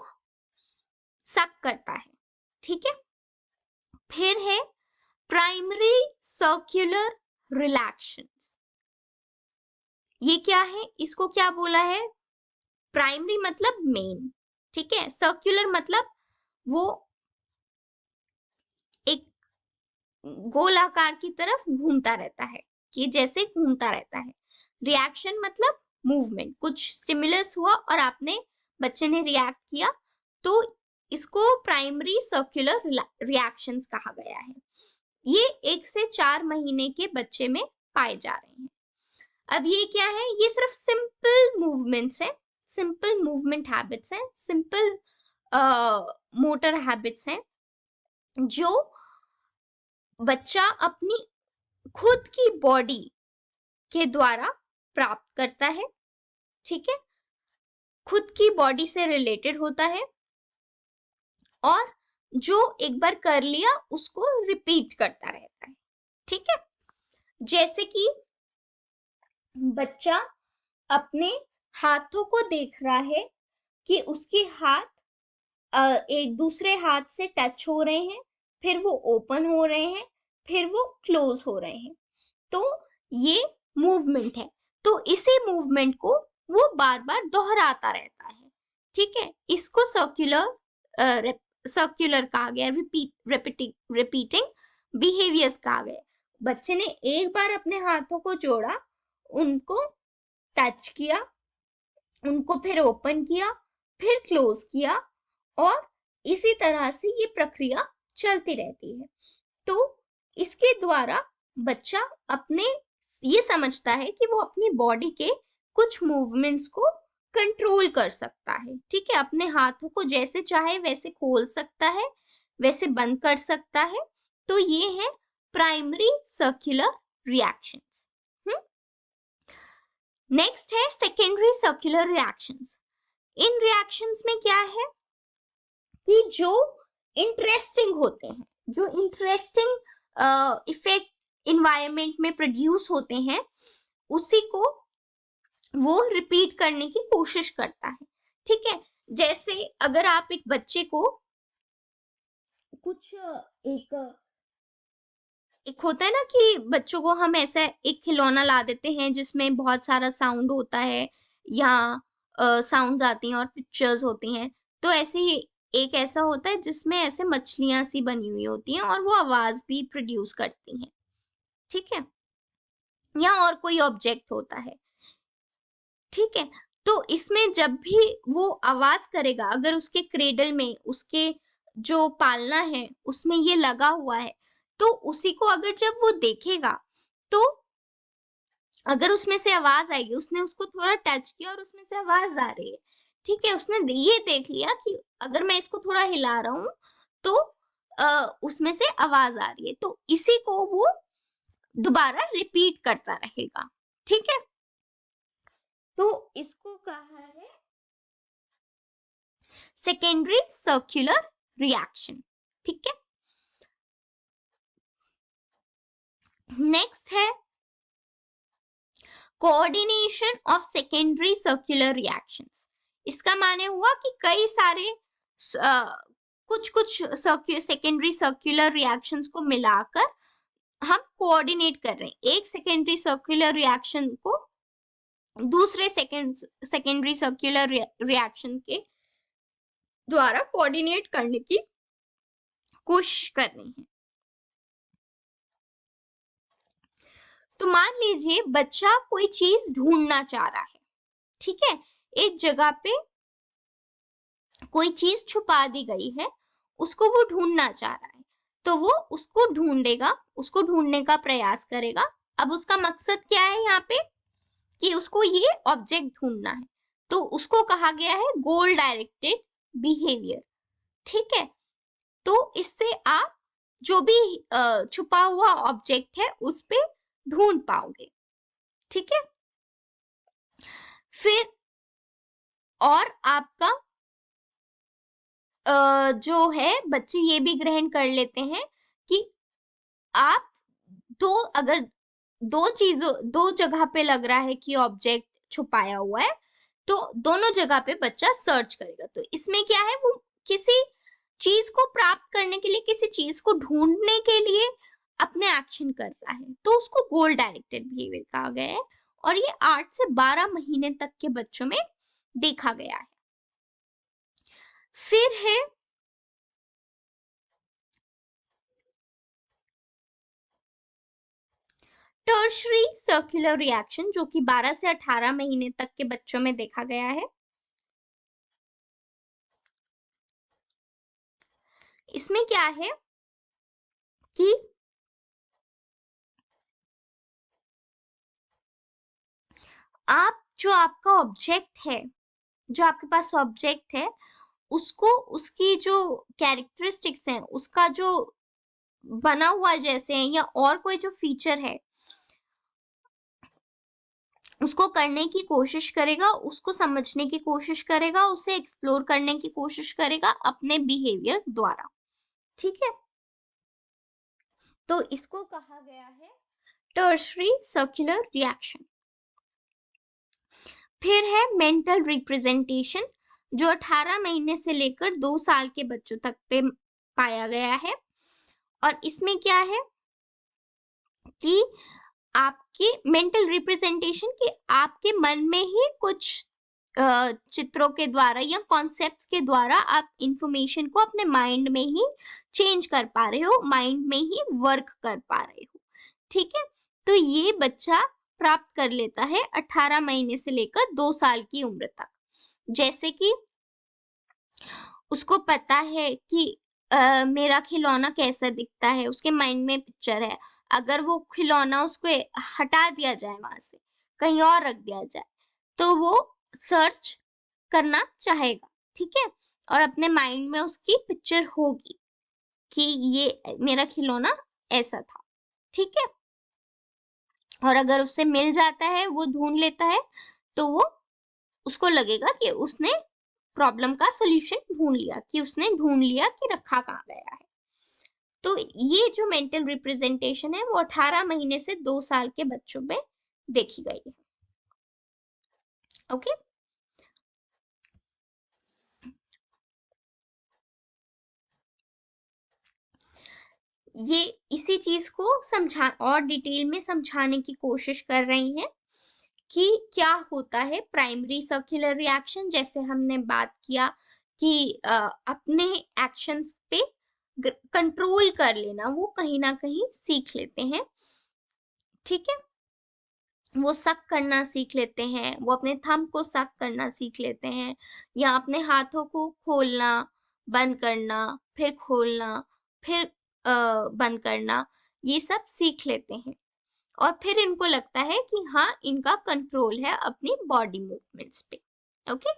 सक करता है। ठीक है, फिर है प्राइमरी सर्कुलर रिलैक्शन। ये क्या है, इसको क्या बोला है, प्राइमरी मतलब मेन, ठीक है। सर्क्यूलर मतलब वो एक गोलाकार की तरफ घूमता रहता है, कि जैसे घूमता रहता है। रिएक्शन मतलब मूवमेंट, कुछ स्टिमुलस हुआ और आपने बच्चे ने रिएक्ट किया, तो इसको प्राइमरी सर्कुलर रिएक्शंस कहा गया है। ये 1 से 4 महीने के बच्चे में पाए जा रहे हैं। अब ये क्या है, ये सिर्फ सिंपल मूवमेंट्स है, सिंपल मूवमेंट हैबिट्स हैं, सिंपल मोटर हैबिट्स हैं जो बच्चा अपनी खुद की बॉडी के द्वारा प्राप्त करता है, ठीक है। खुद की बॉडी से रिलेटेड होता है और जो एक बार कर लिया उसको रिपीट करता रहता है, ठीक है। जैसे कि बच्चा अपने हाथों को देख रहा है कि उसके हाथ एक दूसरे हाथ से टच हो रहे हैं, फिर वो ओपन हो रहे हैं, फिर वो क्लोज हो रहे हैं, तो ये मूवमेंट है। तो इसी मूवमेंट को वो बार बार दोहराता रहता है, ठीक है। इसको सर्क्यूलर कहा गया, रिपीटिंग बिहेवियर्स कहा गया। बच्चे ने एक बार अपने हाथों को जोड़ा, उनको टच किया, उनको फिर ओपन किया, फिर क्लोज किया, और इसी तरह से ये प्रक्रिया चलती रहती है। तो इसके द्वारा बच्चा अपने ये समझता है कि वो अपनी बॉडी के कुछ मूवमेंट्स को कंट्रोल कर सकता है, ठीक है। अपने हाथों को जैसे चाहे वैसे खोल सकता है, वैसे बंद कर सकता है। तो ये है प्राइमरी सर्कुलर रिएक्शंस। नेक्स्ट है सेकेंडरी सर्कुलर रिएक्शंस। इन रिएक्शंस में क्या है कि जो इंटरेस्टिंग होते हैं, जो इंटरेस्टिंग इफेक्ट इन्वायरमेंट में प्रोड्यूस होते हैं, उसी को वो रिपीट करने की कोशिश करता है, ठीक है। जैसे अगर आप एक बच्चे को कुछ एक होता है ना कि बच्चों को हम ऐसा एक खिलौना ला देते हैं जिसमें बहुत सारा साउंड होता है, या साउंड्स आती हैं और पिक्चर्स होती हैं। तो ऐसे ही एक ऐसा होता है जिसमें ऐसे मछलियां सी बनी हुई होती हैं और वो आवाज भी प्रोड्यूस करती हैं, ठीक है। या और कोई ऑब्जेक्ट होता है, ठीक है। तो इसमें जब भी वो आवाज करेगा, अगर उसके क्रेडल में, उसके जो पालना है उसमें ये लगा हुआ है, तो उसी को अगर जब वो देखेगा, तो अगर उसमें से आवाज आएगी, उसने उसको थोड़ा टच किया और उसमें से आवाज आ रही है, ठीक है। उसने ये देख लिया कि अगर मैं इसको थोड़ा हिला रहा हूं तो उसमें से आवाज आ रही है, तो इसी को वो दोबारा रिपीट करता रहेगा, ठीक है। तो इसको कहा है सेकेंडरी सर्कुलर रिएक्शन, ठीक है। नेक्स्ट है coordination of secondary circular reactions. इसका माने हुआ कि कई सारे कुछ कुछ सेकेंडरी सर्कुलर रिएक्शंस को मिलाकर हम कोऑर्डिनेट कर रहे हैं। एक सेकेंडरी सर्कुलर रिएक्शन को दूसरे सेकेंडरी सर्कुलर रिएक्शन के द्वारा कोऑर्डिनेट करने की कोशिश कर रहे हैं। तो मान लीजिए बच्चा कोई चीज ढूंढना चाह रहा है, ठीक है। एक जगह पे कोई चीज छुपा दी गई है, उसको वो ढूंढना चाह रहा है, तो वो उसको ढूंढेगा, उसको ढूंढने का प्रयास करेगा। अब उसका मकसद क्या है यहाँ पे, कि उसको ये ऑब्जेक्ट ढूंढना है, तो उसको कहा गया है गोल डायरेक्टेड बिहेवियर, ठीक है। तो इससे आप जो भी छुपा हुआ ऑब्जेक्ट है उस पे ढूंढ पाओगे, ठीक है। फिर और आपका जो है बच्चे ये भी ग्रहण कर लेते हैं कि आप अगर दो जगह पे लग रहा है कि ऑब्जेक्ट छुपाया हुआ है, तो दोनों जगह पे बच्चा सर्च करेगा। तो इसमें क्या है, वो किसी चीज को प्राप्त करने के लिए, किसी चीज को ढूंढने के लिए अपने एक्शन कर रहा है, तो उसको गोल डायरेक्टेड बिहेवियर कहा गया है। और ये 8 से 12 महीने तक के बच्चों में देखा गया है। फिर है टर्शरी सर्कुलर रिएक्शन, जो कि 12 से 18 महीने तक के बच्चों में देखा गया है। इसमें क्या है कि जो आपका ऑब्जेक्ट है, जो आपके पास ऑब्जेक्ट है, उसको उसकी जो कैरेक्टरिस्टिक्स हैं, उसका जो बना हुआ जैसे है या और कोई जो फीचर है, उसको करने की कोशिश करेगा, उसको समझने की कोशिश करेगा, उसे एक्सप्लोर करने की कोशिश करेगा अपने बिहेवियर द्वारा। ठीक है, तो इसको कहा गया है टर्शरी सर्कुलर रिएक्शन। फिर है मेंटल रिप्रेजेंटेशन, जो 18 महीने से लेकर 2 साल के बच्चों तक पे पाया गया है। और इसमें क्या है कि आपकी मेंटल रिप्रेजेंटेशन, कि आपके मन में ही कुछ चित्रों के द्वारा या कॉन्सेप्ट्स के द्वारा आप इंफॉर्मेशन को अपने माइंड में ही चेंज कर पा रहे हो, माइंड में ही वर्क कर पा रहे हो। ठीक है, तो ये बच्चा प्राप्त कर लेता है 18 महीने से लेकर 2 साल की उम्र तक। जैसे कि उसको पता है कि मेरा खिलौना कैसा दिखता है, उसके माइंड में पिक्चर है। अगर वो खिलौना उसको हटा दिया जाए, वहां से कहीं और रख दिया जाए, तो वो सर्च करना चाहेगा। ठीक है, और अपने माइंड में उसकी पिक्चर होगी कि ये मेरा खिलौना ऐसा था। ठीक है, और अगर उससे मिल जाता है, वो ढूंढ लेता है, तो वो उसको लगेगा कि उसने प्रॉब्लम का सॉल्यूशन ढूंढ लिया, कि उसने ढूंढ लिया कि रखा कहाँ गया है। तो ये जो मेंटल रिप्रेजेंटेशन है, वो 18 महीने से 2 साल के बच्चों में देखी गई है। ओके, ये इसी चीज को समझा और डिटेल में समझाने की कोशिश कर रही हैं कि क्या होता है प्राइमरी सर्कुलर रिएक्शन। जैसे हमने बात किया कि अपने एक्शंस पे कंट्रोल कर लेना, वो कहीं ना कहीं सीख लेते हैं। ठीक है, वो सक करना सीख लेते हैं, वो अपने थंब को सक करना सीख लेते हैं, या अपने हाथों को खोलना, बंद करना, फिर खोलना, फिर बंद करना, ये सब सीख लेते हैं। और फिर इनको लगता है कि हाँ, इनका कंट्रोल है अपनी बॉडी मूवमेंट्स पे। ओके,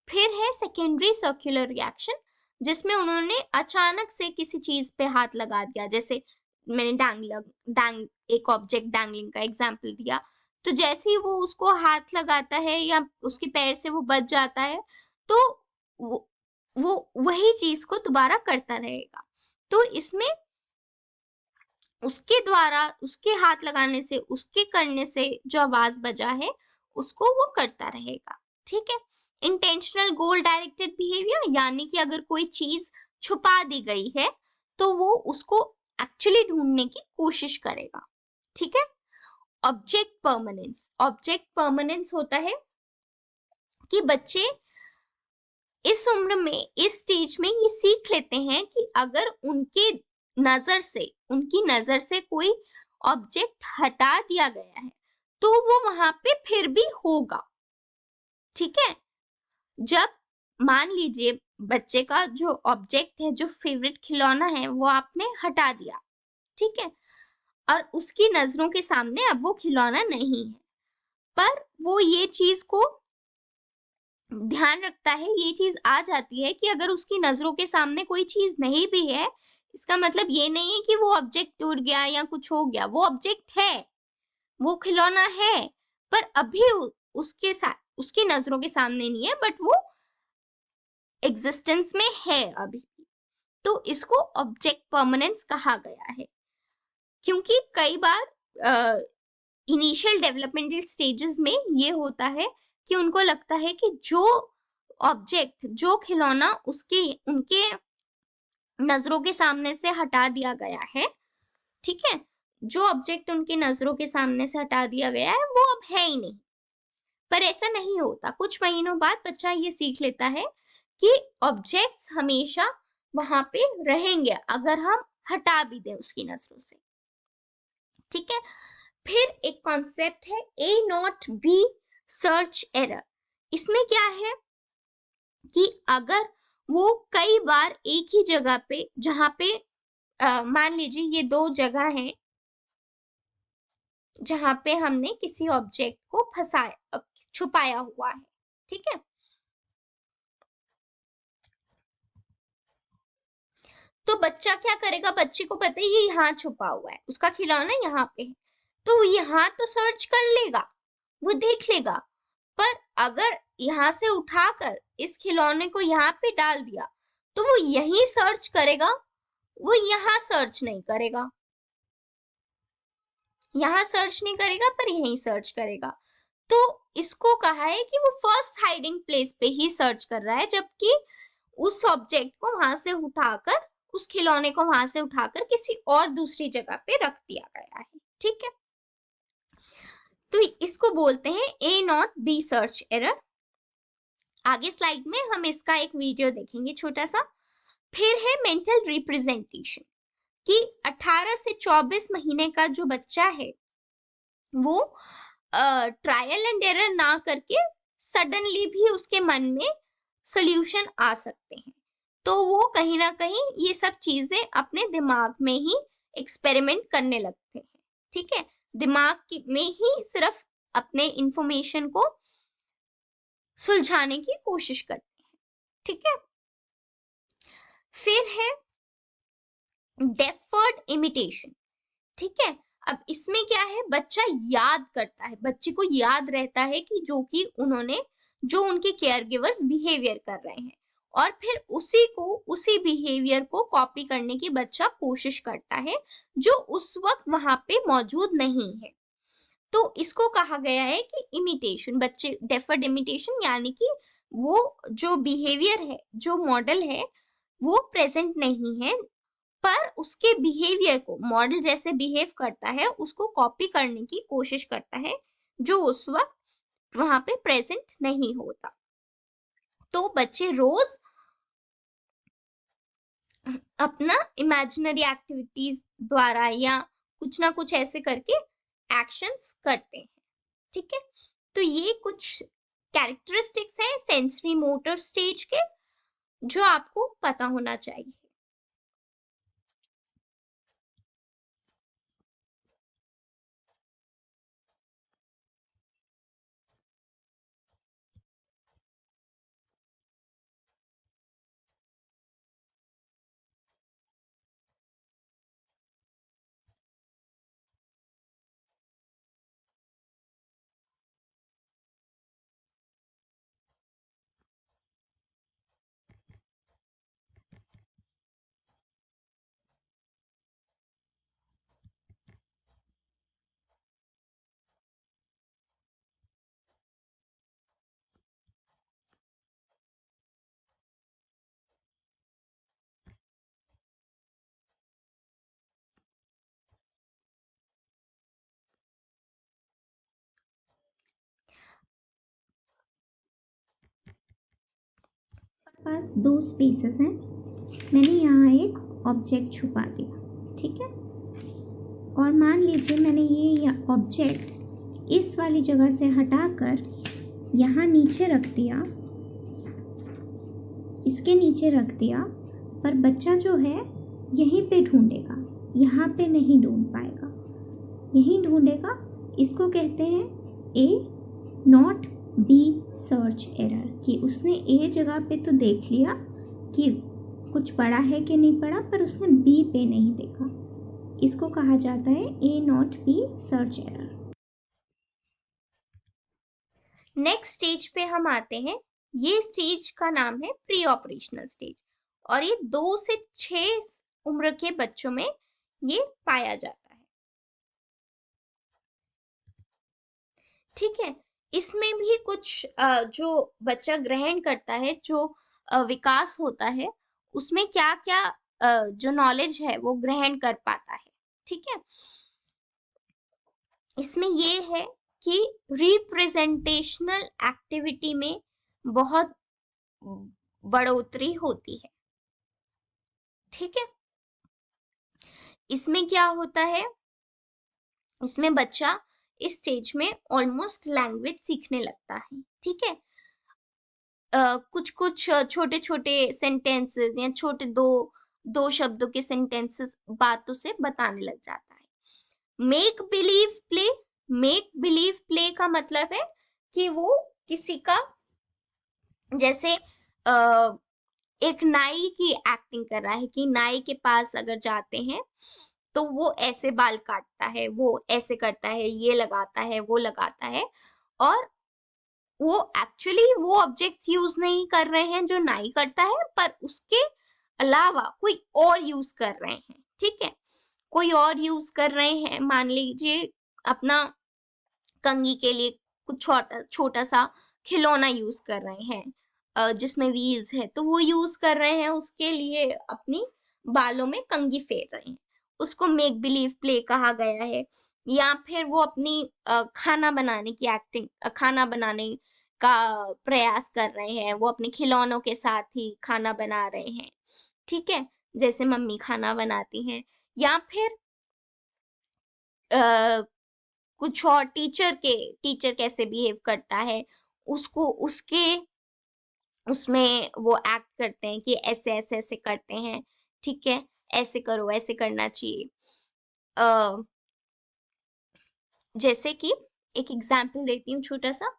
फिर है सेकेंडरी सर्कुलर रिएक्शन, जिसमें उन्होंने अचानक से किसी चीज पे हाथ लगा दिया। जैसे मैंने एक ऑब्जेक्ट डैंगलिंग का एग्जांपल दिया, तो जैसे ही वो उसको हाथ लगाता है या उसके पैर से वो बच जाता है, तो वो, वो वही चीज को दोबारा करता रहेगा। तो इसमें उसके द्वारा, उसके हाथ लगाने से, उसके करने से जो आवाज बजा है, उसको वो करता रहेगा। ठीक है, इंटेंशनल गोल डायरेक्टेड बिहेवियर, यानी कि अगर कोई चीज छुपा दी गई है, तो वो उसको एक्चुअली ढूंढने की कोशिश करेगा। ठीक है, ऑब्जेक्ट परमानेंस, ऑब्जेक्ट परमानेंस होता है कि बच्चे इस उम्र में, इस स्टेज में ये सीख लेते हैं कि अगर उनकी नजर से कोई ऑब्जेक्ट हटा दिया गया है, तो वो वहां पे फिर भी होगा। ठीक है, जब मान लीजिए बच्चे का जो ऑब्जेक्ट है, जो फेवरेट खिलौना है, वो आपने हटा दिया, ठीक है, और उसकी नजरों के सामने अब वो खिलौना नहीं है, पर वो ये चीज को ध्यान रखता है, ये चीज आ जाती है कि अगर उसकी नजरों के सामने कोई चीज नहीं भी है, इसका मतलब ये नहीं है कि वो ऑब्जेक्ट टूट गया या कुछ हो गया। वो ऑब्जेक्ट है, वो खिलौना है, पर अभी उसके साथ, उसकी नजरों के सामने नहीं है, बट वो एग्जिस्टेंस में है अभी। तो इसको ऑब्जेक्ट परमानेंस कहा गया है, क्योंकि कई बार इनिशियल डेवलपमेंटल स्टेजेस में ये होता है कि उनको लगता है कि जो ऑब्जेक्ट, जो खिलौना उनके नजरों के सामने से हटा दिया गया है, ठीक है, जो ऑब्जेक्ट उनकी नजरों के सामने से हटा दिया गया है, वो अब है ही नहीं। पर ऐसा नहीं होता। कुछ महीनों बाद बच्चा ये सीख लेता है कि ऑब्जेक्ट्स हमेशा वहां पे रहेंगे अगर हम हटा भी दें उसकी नजरों से। ठीक है। फिर एक कॉन्सेप्ट है A not B search error. इसमें क्या है कि अगर वो कई बार एक ही जगह पे, जहां पे मान लीजिए ये दो जगह हैं जहां पे हमने किसी ऑब्जेक्ट को फंसाया, छुपाया हुआ है, ठीक है। तो बच्चा क्या करेगा, बच्चे को पता है ये यहाँ छुपा हुआ है, उसका खिलौना यहाँ पे है, तो वो यहाँ तो सर्च कर लेगा, वो देख लेगा। पर अगर यहाँ से उठाकर इस खिलौने को यहाँ पे डाल दिया तो वो यही सर्च करेगा, वो यहाँ सर्च नहीं करेगा, यहाँ सर्च नहीं करेगा पर यहीं सर्च करेगा। तो इसको कहा है कि वो फर्स्ट हाइडिंग प्लेस पे ही सर्च कर रहा है, जबकि उस ऑब्जेक्ट को वहां से उठाकर, उस खिलौने को वहां से उठाकर किसी और दूसरी जगह पे रख दिया गया है। ठीक है। तो इसको बोलते हैं ए नॉट बी सर्च एरर। आगे स्लाइड में हम इसका एक वीडियो देखेंगे छोटा सा। फिर है मेंटल रिप्रेजेंटेशन, कि 18 से 24 महीने का जो बच्चा है वो ट्रायल एंड एरर ना करके सडनली भी उसके मन में सॉल्यूशन आ सकते हैं। तो वो कहीं ना कहीं ये सब चीजें अपने दिमाग में ही एक्सपेरिमेंट करने लगते हैं। ठीक है। दिमाग में ही सिर्फ अपने इंफॉर्मेशन को सुलझाने की कोशिश करते हैं। ठीक है। फिर है डेफर्ड इमिटेशन। ठीक है। अब इसमें क्या है, बच्चा याद करता है, बच्चे को याद रहता है कि जो उनके केयर गिवर्स बिहेवियर कर रहे हैं, और फिर उसी बिहेवियर को कॉपी करने की बच्चा कोशिश करता है जो उस वक्त वहां पे मौजूद नहीं है। तो इसको कहा गया है कि इमिटेशन, बच्चे डेफर्ड इमिटेशन, यानी कि वो जो बिहेवियर है, जो मॉडल है, वो प्रेजेंट नहीं है, पर उसके बिहेवियर को, मॉडल जैसे बिहेव करता है उसको कॉपी करने की कोशिश करता है जो उस वक्त वहां पे प्रेजेंट नहीं होता। तो बच्चे रोज अपना इमेजिनरी एक्टिविटीज द्वारा या कुछ ना कुछ ऐसे करके एक्शंस करते हैं। ठीक है। तो ये कुछ कैरेक्टरिस्टिक्स हैं सेंसरी मोटर स्टेज के जो आपको पता होना चाहिए। पास दो स्पेसेस हैं, मैंने यहाँ एक ऑब्जेक्ट छुपा दिया। ठीक है। और मान लीजिए मैंने ये ऑब्जेक्ट इस वाली जगह से हटाकर यहाँ नीचे रख दिया, इसके नीचे रख दिया, पर बच्चा जो है यहीं पे ढूंढेगा, यहाँ पे नहीं ढूंढ पाएगा, यहीं ढूंढेगा। इसको कहते हैं ए नॉट बी सर्च एरर, कि उसने ए जगह पे तो देख लिया कि कुछ पड़ा है कि नहीं पड़ा, पर उसने बी पे नहीं देखा। इसको कहा जाता है A not B search error. Next stage पे हम आते हैं। ये स्टेज का नाम है प्री ऑपरेशनल स्टेज, और ये 2 से 6 उम्र के बच्चों में ये पाया जाता है। ठीक है। इसमें भी कुछ जो बच्चा ग्रहण करता है, जो विकास होता है, उसमें क्या क्या जो नॉलेज है वो ग्रहण कर पाता है। ठीक है। इसमें ये है कि रिप्रेजेंटेशनल एक्टिविटी में बहुत बढ़ोतरी होती है। ठीक है, इसमें क्या होता है, इसमें बच्चा इस स्टेज में ऑलमोस्ट लैंग्वेज सीखने लगता है। ठीक है, कुछ कुछ छोटे छोटे सेंटेंसेस या छोटे दो शब्दों के सेंटेंसेस बातों से बताने लग जाता है। मेक बिलीव प्ले का मतलब है कि वो किसी का, जैसे एक नाई की एक्टिंग कर रहा है कि नाई के पास अगर जाते हैं तो वो ऐसे बाल काटता है, वो ऐसे करता है, ये लगाता है, वो लगाता है, और वो एक्चुअली वो ऑब्जेक्ट्स यूज नहीं कर रहे हैं जो नाई करता है, पर उसके अलावा कोई और यूज कर रहे हैं। ठीक है, कोई और यूज कर रहे हैं, मान लीजिए अपना कंघी के लिए कुछ छोटा छोटा सा खिलौना यूज कर रहे हैं जिसमें व्हील्स है, तो वो यूज कर रहे हैं उसके लिए अपनी बालों में कंघी फेर रहे हैं, उसको मेक बिलीव प्ले कहा गया है। या फिर वो अपनी खाना बनाने की एक्टिंग, खाना बनाने का प्रयास कर रहे हैं, वो अपने खिलौनों के साथ ही खाना बना रहे हैं। ठीक है, जैसे मम्मी खाना बनाती हैं। या फिर कुछ और टीचर कैसे बिहेव करता है, उसको उसके उसमें वो एक्ट करते हैं कि ऐसे ऐसे ऐसे करते हैं। ठीक है, ऐसे करो, ऐसे करना चाहिए। जैसे कि एक एग्जाम्पल देती हूँ छोटा सा।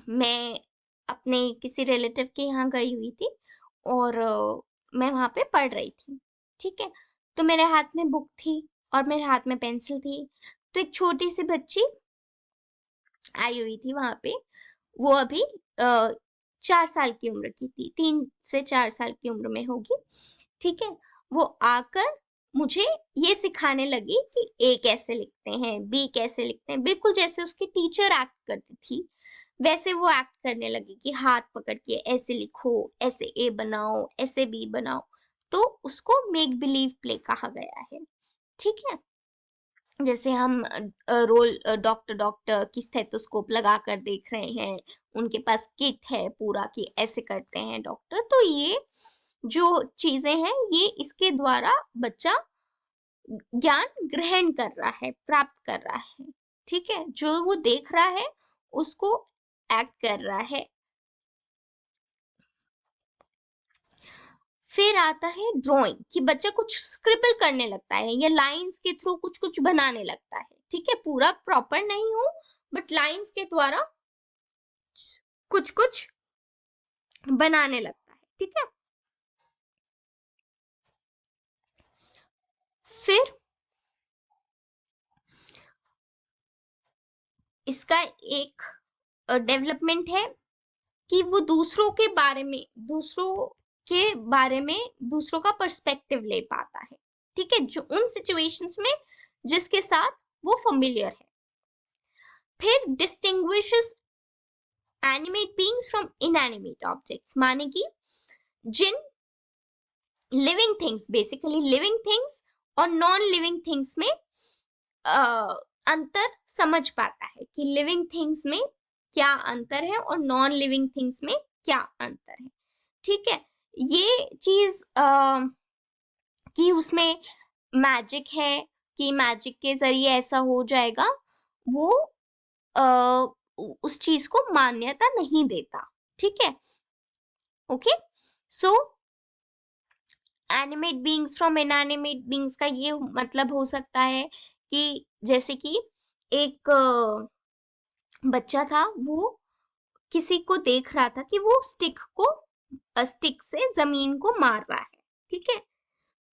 मैं अपने किसी रिलेटिव के यहाँ गई हुई थी और मैं वहां पे पढ़ रही थी। ठीक है, तो मेरे हाथ में बुक थी और मेरे हाथ में पेंसिल थी, तो एक छोटी सी बच्ची आई हुई थी वहां पे। वो अभी 4 साल की उम्र की थी, 3 से 4 साल की उम्र में होगी। ठीक है, वो आकर मुझे ये सिखाने लगी कि ए कैसे लिखते हैं, बी कैसे लिखते हैं, बिल्कुल जैसे उसकी टीचर एक्ट करती थी वैसे वो एक्ट करने लगी कि हाथ पकड़ के ऐसे लिखो, ऐसे ए बनाओ, ऐसे बी बनाओ। तो उसको मेक बिलीव प्ले कहा गया है। ठीक है, जैसे हम डॉक्टर की स्टेथोस्कोप लगा कर देख रहे हैं, उनके पास किट है पूरा कि ऐसे करते हैं डॉक्टर, तो ये जो चीजें हैं ये इसके द्वारा बच्चा ज्ञान ग्रहण कर रहा है, प्राप्त कर रहा है। ठीक है, जो वो देख रहा है उसको एक्ट कर रहा है। फिर आता है ड्राइंग, कि बच्चा कुछ स्क्रिबल करने लगता है या लाइंस के थ्रू कुछ कुछ बनाने लगता है। ठीक है, पूरा प्रॉपर नहीं हो बट लाइंस के द्वारा कुछ कुछ बनाने लगता है। ठीक है, फिर इसका एक डेवलपमेंट है कि वो दूसरों का पर्सपेक्टिव ले पाता है। ठीक है, जो उन सिचुएशंस में जिसके साथ वो फेमिलियर है। फिर distinguishes animate beings from inanimate objects, माने कि जिन living things, basically living things और नॉन लिविंग थिंग्स में अंतर समझ पाता है कि लिविंग थिंग्स में क्या अंतर है और नॉन लिविंग थिंग्स में क्या अंतर है। ठीक है, ये चीज कि उसमें मैजिक है, कि मैजिक के जरिए ऐसा हो जाएगा, वो उस चीज को मान्यता नहीं देता। ठीक है, okay. So animate beings from inanimate beings का ये मतलब हो सकता है कि जैसे कि एक बच्चा था, वो किसी को देख रहा था कि वो स्टिक से जमीन को मार रहा है। ठीक है,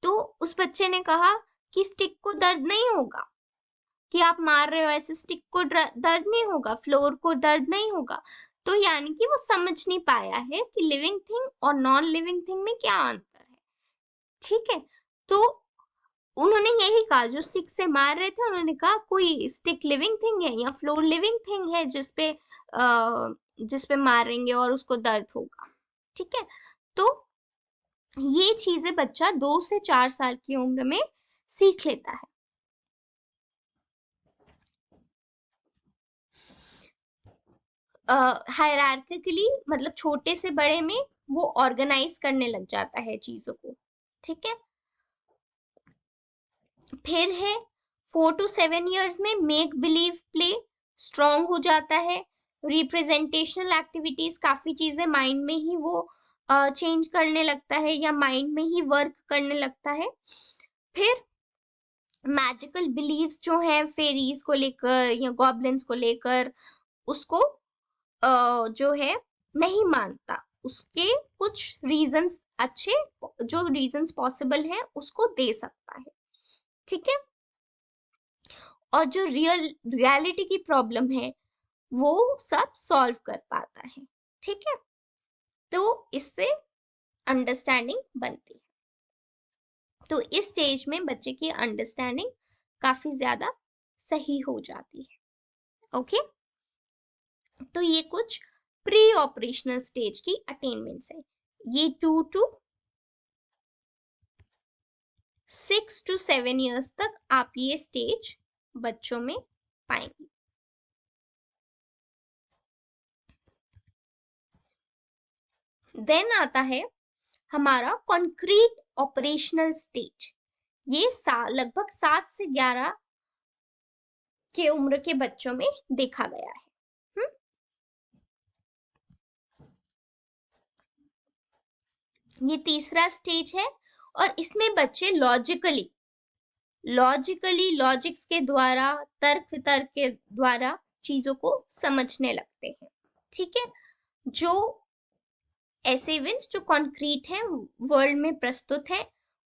तो उस बच्चे ने कहा कि स्टिक को दर्द नहीं होगा, कि आप मार रहे हो ऐसे, स्टिक को दर्द नहीं होगा, फ्लोर को दर्द नहीं होगा। तो यानी कि वो समझ नहीं पाया है कि लिविंग थिंग और नॉन लिविंग थिंग में क्या अंतर है। ठीक है, तो उन्होंने यही कहा, जो स्टिक से मार रहे थे उन्होंने कहा कोई स्टिक लिविंग थिंग है या फ्लोर लिविंग थिंग है जिसपे मारेंगे और उसको दर्द होगा। ठीक है, तो ये चीजें बच्चा 2 से 4 साल की उम्र में सीख लेता है। हायरार्किकली मतलब छोटे से बड़े में वो ऑर्गेनाइज करने लग जाता है चीजों को, ठीक है। फिर है 4 to 7 ईयर्स में मेक बिलीव प्ले स्ट्रॉन्ग हो जाता है, रिप्रेजेंटेशनल एक्टिविटीज काफी चीजें माइंड में ही वो चेंज करने लगता है या माइंड में ही वर्क करने लगता है। फिर मैजिकल बिलीव्स जो है फेरीज को लेकर या गॉब्लिन्स को लेकर, उसको जो है नहीं मानता, उसके कुछ रीजंस अच्छे जो रीजंस पॉसिबल है उसको दे सकता है, ठीक है। और जो रियलिटी की प्रॉब्लम है वो सब सॉल्व कर पाता है, ठीक है। तो इससे अंडरस्टैंडिंग बनती है। तो इस स्टेज में बच्चे की अंडरस्टैंडिंग काफी ज्यादा सही हो जाती है, ओके। तो ये कुछ प्री ऑपरेशनल स्टेज की अटेनमेंट्स है। ये 2 to 6 to 7 ईयर्स तक आप ये स्टेज बच्चों में पाएंगे। देन आता है हमारा कॉन्क्रीट ऑपरेशनल स्टेज। ये लगभग 7 से 11 के उम्र के बच्चों में देखा गया है। ये तीसरा स्टेज है और इसमें बच्चे लॉजिक्स के द्वारा, तर्क वितर्क के द्वारा चीजों को समझने लगते हैं, ठीक है। जो ऐसे इवेंट्स जो कॉन्क्रीट हैं, वर्ल्ड में प्रस्तुत हैं,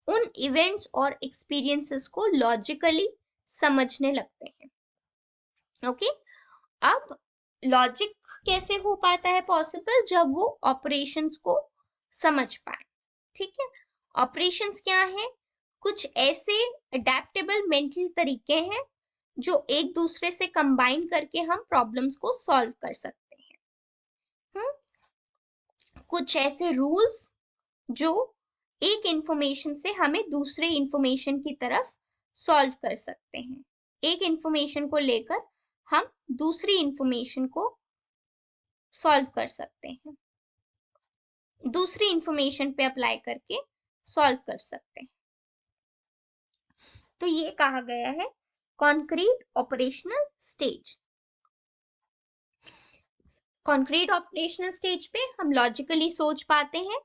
उन इवेंट्स और एक्सपीरियंसेस को लॉजिकली समझने लगते हैं, ओके। अब लॉजिक कैसे हो पाता है पॉसिबल? जब वो ऑपरेशंस को समझ पाए, ठीक है। ऑपरेशंस क्या है? कुछ ऐसे अडेप्टेबल मेंटल तरीके हैं जो एक दूसरे से कंबाइन करके हम प्रॉब्लम्स को सॉल्व कर सकते हैं। कुछ ऐसे रूल्स जो एक इंफॉर्मेशन से हमें दूसरे इंफॉर्मेशन की तरफ सॉल्व कर सकते हैं। एक इंफॉर्मेशन को लेकर हम दूसरी इंफॉर्मेशन को सॉल्व कर सकते हैं, दूसरी इंफॉर्मेशन पे अप्लाई करके सॉल्व कर सकते हैं। तो ये कहा गया है concrete operational stage. Concrete operational stage पे हम लॉजिकली सोच पाते हैं,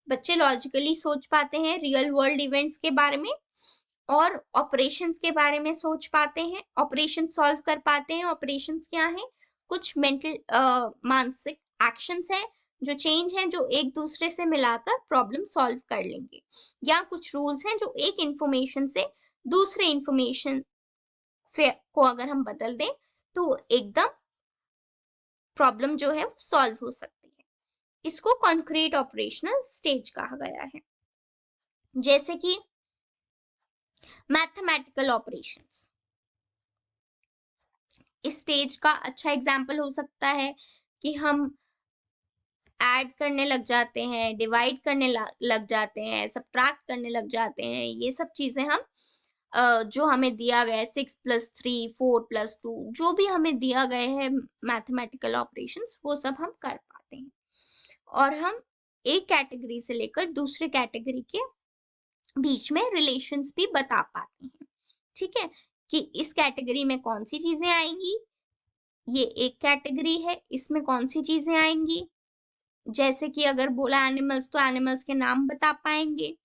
बच्चे लॉजिकली सोच पाते हैं रियल वर्ल्ड इवेंट्स के बारे में और ऑपरेशंस के बारे में सोच पाते हैं, ऑपरेशन सॉल्व कर पाते हैं। ऑपरेशंस क्या है? कुछ मेंटल मानसिक एक्शंस हैं जो चेंज हैं, जो एक दूसरे से मिलाकर प्रॉब्लम सॉल्व कर लेंगे, या कुछ रूल्स हैं जो एक इंफॉर्मेशन से दूसरे इंफॉर्मेशन से को अगर हम बदल दें तो एकदम प्रॉब्लम जो है वो सॉल्व हो सकती है। इसको कॉन्क्रीट ऑपरेशनल स्टेज कहा गया है। जैसे कि मैथमेटिकल ऑपरेशंस, इस स्टेज का अच्छा एग्जाम्पल हो सकता है कि हम ऐड करने लग जाते हैं, डिवाइड करने लग जाते हैं, सब्ट्रैक्ट करने लग जाते हैं। ये सब चीजें हम जो हमें दिया गया है 6 + 3 4 + 2 जो भी हमें दिया गया है मैथमेटिकल ऑपरेशंस, वो सब हम कर पाते हैं और हम एक कैटेगरी से लेकर दूसरे कैटेगरी के बीच में रिलेशंस भी बता पाते हैं, ठीक है। कि इस कैटेगरी में कौन सी चीजें आएंगी, ये एक कैटेगरी है, इसमें कौन सी चीजें आएंगी। जैसे कि अगर बोला एनिमल्स तो एनिमल्स के नाम बता पाएंगे,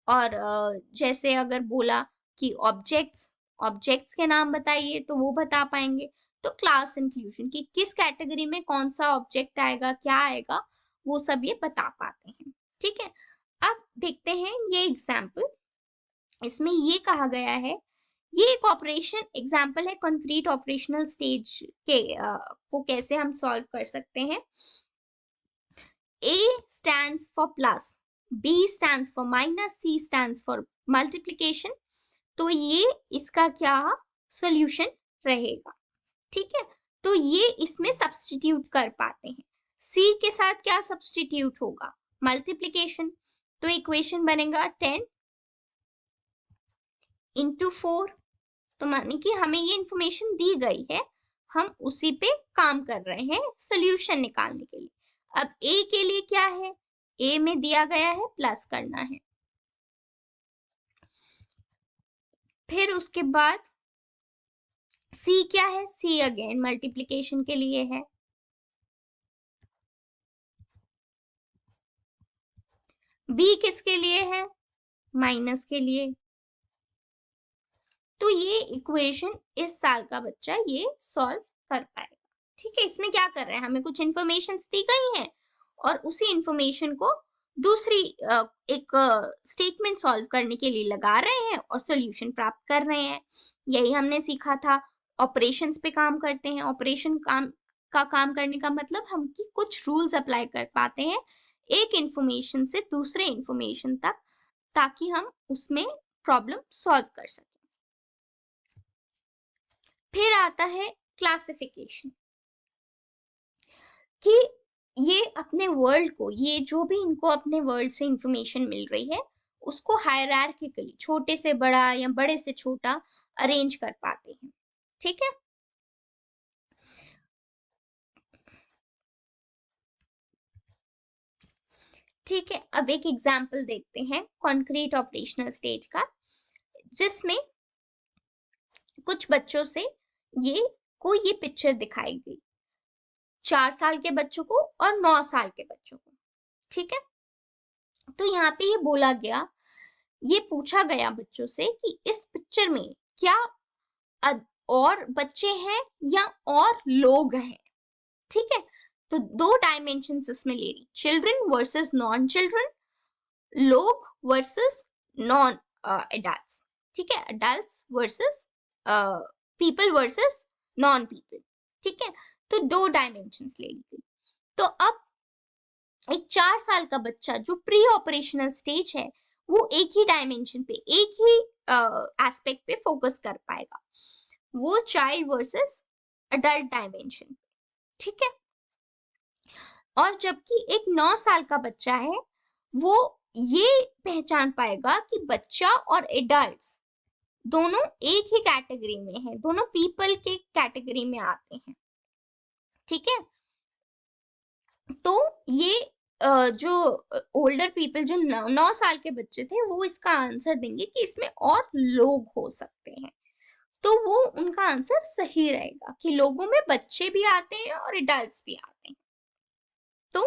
और जैसे अगर बोला कि ऑब्जेक्ट्स के नाम बताइए तो वो बता पाएंगे। तो क्लास इंक्लूजन की किस कैटेगरी में कौन सा ऑब्जेक्ट आएगा, क्या आएगा, वो सब ये बता पाते हैं, ठीक है। अब देखते हैं ये एग्जाम्पल। इसमें ये कहा गया है, ये एक ऑपरेशन एग्जाम्पल है कॉन्क्रीट ऑपरेशनल स्टेज के को कैसे हम सॉल्व कर सकते हैं। A stands for plus, B stands for minus, C stands for multiplication। तो ये इसका क्या सॉल्यूशन रहेगा, ठीक है। तो ये इसमें सब्स्टिट्यूट कर पाते हैं। C के साथ क्या सब्स्टिट्यूट होगा? मल्टीप्लिकेशन। तो इक्वेशन बनेगा 10 × 4। तो माने कि हमें ये इंफॉर्मेशन दी गई है, हम उसी पे काम कर रहे हैं सोल्यूशन निकालने के लिए। अब ए के लिए क्या है, ए में दिया गया है प्लस करना है। फिर उसके बाद सी क्या है, सी अगेन मल्टीप्लिकेशन के लिए है। बी किसके लिए है, माइनस के लिए। तो ये इक्वेशन इस साल का बच्चा ये सॉल्व कर पाएगा। ठीक है, इसमें क्या कर रहे हैं, हमें कुछ इंफॉर्मेशन दी गई है और उसी इंफॉर्मेशन को दूसरी एक स्टेटमेंट सॉल्व करने के लिए लगा रहे हैं और सॉल्यूशन प्राप्त कर रहे हैं। यही हमने सीखा था, ऑपरेशंस पे काम करते हैं। ऑपरेशन काम करने का मतलब हम की कुछ रूल्स अप्लाई कर पाते हैं एक इंफॉर्मेशन से दूसरे इंफॉर्मेशन तक, ताकि हम उसमें प्रॉब्लम सॉल्व कर सकें। फिर आता है क्लासिफिकेशन, कि ये अपने वर्ल्ड को, ये जो भी इनको अपने वर्ल्ड से इंफॉर्मेशन मिल रही है उसको हायरार्किकली छोटे से बड़ा या बड़े से छोटा अरेंज कर पाते हैं। ठीक है, ठीक है। अब एक एग्जांपल देखते हैं कॉन्क्रीट ऑपरेशनल स्टेज का, जिसमें कुछ बच्चों से ये पिक्चर दिखाई गई, 4 साल के बच्चों को और 9 साल के बच्चों को। ठीक है, तो यहाँ पे ये बोला गया, ये पूछा गया बच्चों से कि इस पिक्चर में क्या और बच्चे हैं या और लोग हैं। ठीक है, तो 2 डायमेंशंस इसमें ले रही, चिल्ड्रन वर्सेस नॉन चिल्ड्रन, लोग वर्सेस नॉन एडल्ट्स। ठीक है, adults versus people versus non people. ठीक है, तो 2 डायमेंशंस ले ली गई। तो अब एक 4 साल का बच्चा जो प्री ऑपरेशनल स्टेज है वो एक ही डायमेंशन पे, एक ही एस्पेक्ट पे फोकस कर पाएगा, वो चाइल्ड वर्सेस अडल्ट डायमेंशन। ठीक है, और जबकि एक 9 साल का बच्चा है वो ये पहचान पाएगा कि बच्चा और एडल्ट्स दोनों एक ही कैटेगरी में है, दोनों पीपल के कैटेगरी में आते हैं। ठीक है, तो ये जो ओल्डर पीपल जो 9 साल के बच्चे थे वो इसका आंसर देंगे कि इसमें और लोग हो सकते हैं, तो वो उनका आंसर सही रहेगा कि लोगों में बच्चे भी आते हैं और एडल्ट्स भी आते हैं। तो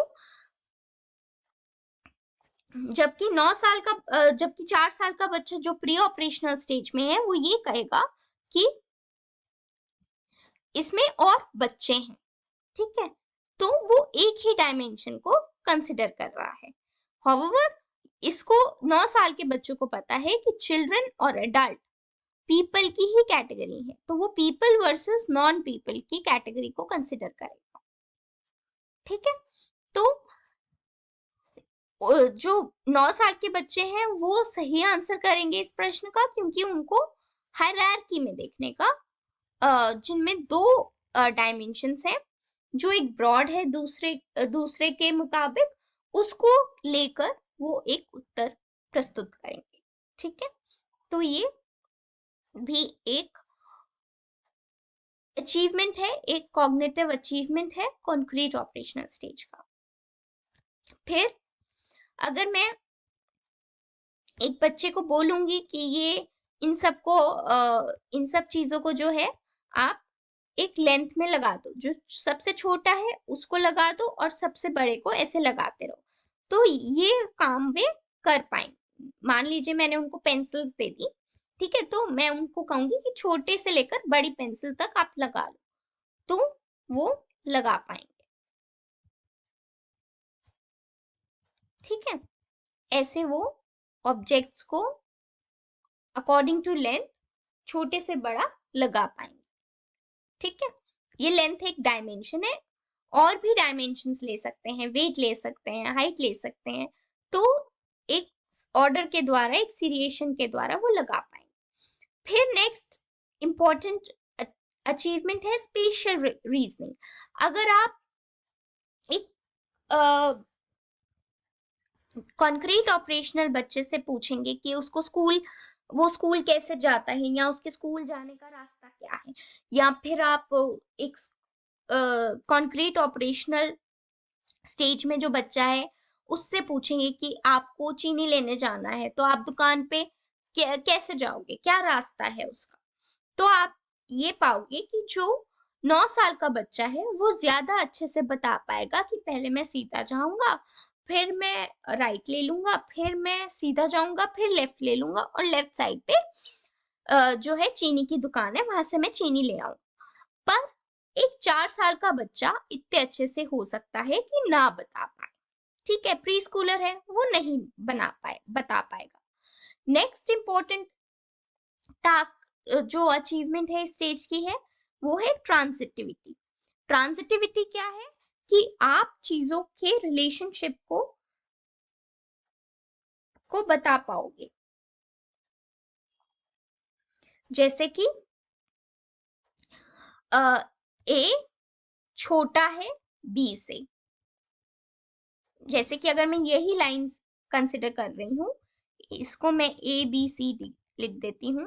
जबकि 4 साल का बच्चा जो प्री ऑपरेशनल स्टेज में है वो ये कहेगा कि इसमें और बच्चे हैं। ठीक है, तो वो एक ही डायमेंशन को कंसिडर कर रहा है। हाउएवर इसको 9 साल के बच्चों को पता है कि चिल्ड्रन और एडल्ट पीपल की ही कैटेगरी है, तो वो पीपल वर्सेस नॉन पीपल की कैटेगरी को कंसिडर करेगा। ठीक है, तो जो 9 साल के बच्चे हैं वो सही आंसर करेंगे इस प्रश्न का, क्योंकि उनको हायरार्की में देखने का, जिनमें 2 डायमेंशंस हैं, जो एक ब्रॉड है दूसरे के मुताबिक, उसको लेकर वो एक उत्तर प्रस्तुत करेंगे। ठीक है, तो ये भी एक अचीवमेंट है, एक कॉग्निटिव अचीवमेंट है कॉन्क्रीट ऑपरेशनल स्टेज का। फिर अगर मैं एक बच्चे को बोलूंगी कि ये इन सब चीजों को जो है आप एक लेंथ में लगा दो, जो सबसे छोटा है उसको लगा दो और सबसे बड़े को ऐसे लगाते रहो, तो ये काम वे कर पाएंगे। मान लीजिए मैंने उनको पेंसिल्स दे दी, ठीक है, तो मैं उनको कहूंगी कि छोटे से लेकर बड़ी पेंसिल तक आप लगा लो, तो वो लगा पाएंगे। ठीक है, ऐसे वो ऑब्जेक्ट्स को अकॉर्डिंग टू लेंथ छोटे से बड़ा लगा पाएंगे। ठीक है, ये लेंथ एक डायमेंशन है, और भी डायमेंशंस ले सकते हैं, वेट ले सकते हैं, हाइट ले सकते हैं, तो एक ऑर्डर के द्वारा, एक सीरिएशन के द्वारा वो लगा पाएंगे। फिर नेक्स्ट इंपॉर्टेंट अचीवमेंट है स्पेशल रीजनिंग। अगर आप एक कॉन्क्रीट ऑपरेशनल बच्चे से पूछेंगे कि उसको स्कूल वो स्कूल कैसे जाता है या उसके स्कूल जाने का रास्ता क्या है, या फिर आप एक कॉन्क्रीट ऑपरेशनल स्टेज में जो बच्चा है उससे पूछेंगे कि आपको चीनी लेने जाना है तो आप दुकान पे कैसे जाओगे, क्या रास्ता है उसका, तो आप ये पाओगे कि जो 9 साल का बच्चा है वो ज्यादा अच्छे से बता पाएगा कि पहले मैं सीधा जाऊंगा, फिर मैं राइट ले लूंगा, फिर मैं सीधा जाऊंगा, फिर लेफ्ट ले लूंगा और लेफ्ट साइड पे जो है चीनी की दुकान है वहां से मैं चीनी ले आऊं। पर एक 4 साल का बच्चा इतने अच्छे से हो सकता है कि ना बता पाए, ठीक है, प्री स्कूलर है वो नहीं बता पाएगा। नेक्स्ट इंपॉर्टेंट टास्क जो अचीवमेंट है इस स्टेज की है वो है ट्रांजिटिविटी। ट्रांजिटिविटी क्या है कि आप चीजों के रिलेशनशिप को बता पाओगे, जैसे कि ए छोटा है बी से, जैसे कि अगर मैं यही लाइंस कंसिडर कर रही हूं, इसको मैं ए बी सी डी लिख देती हूं।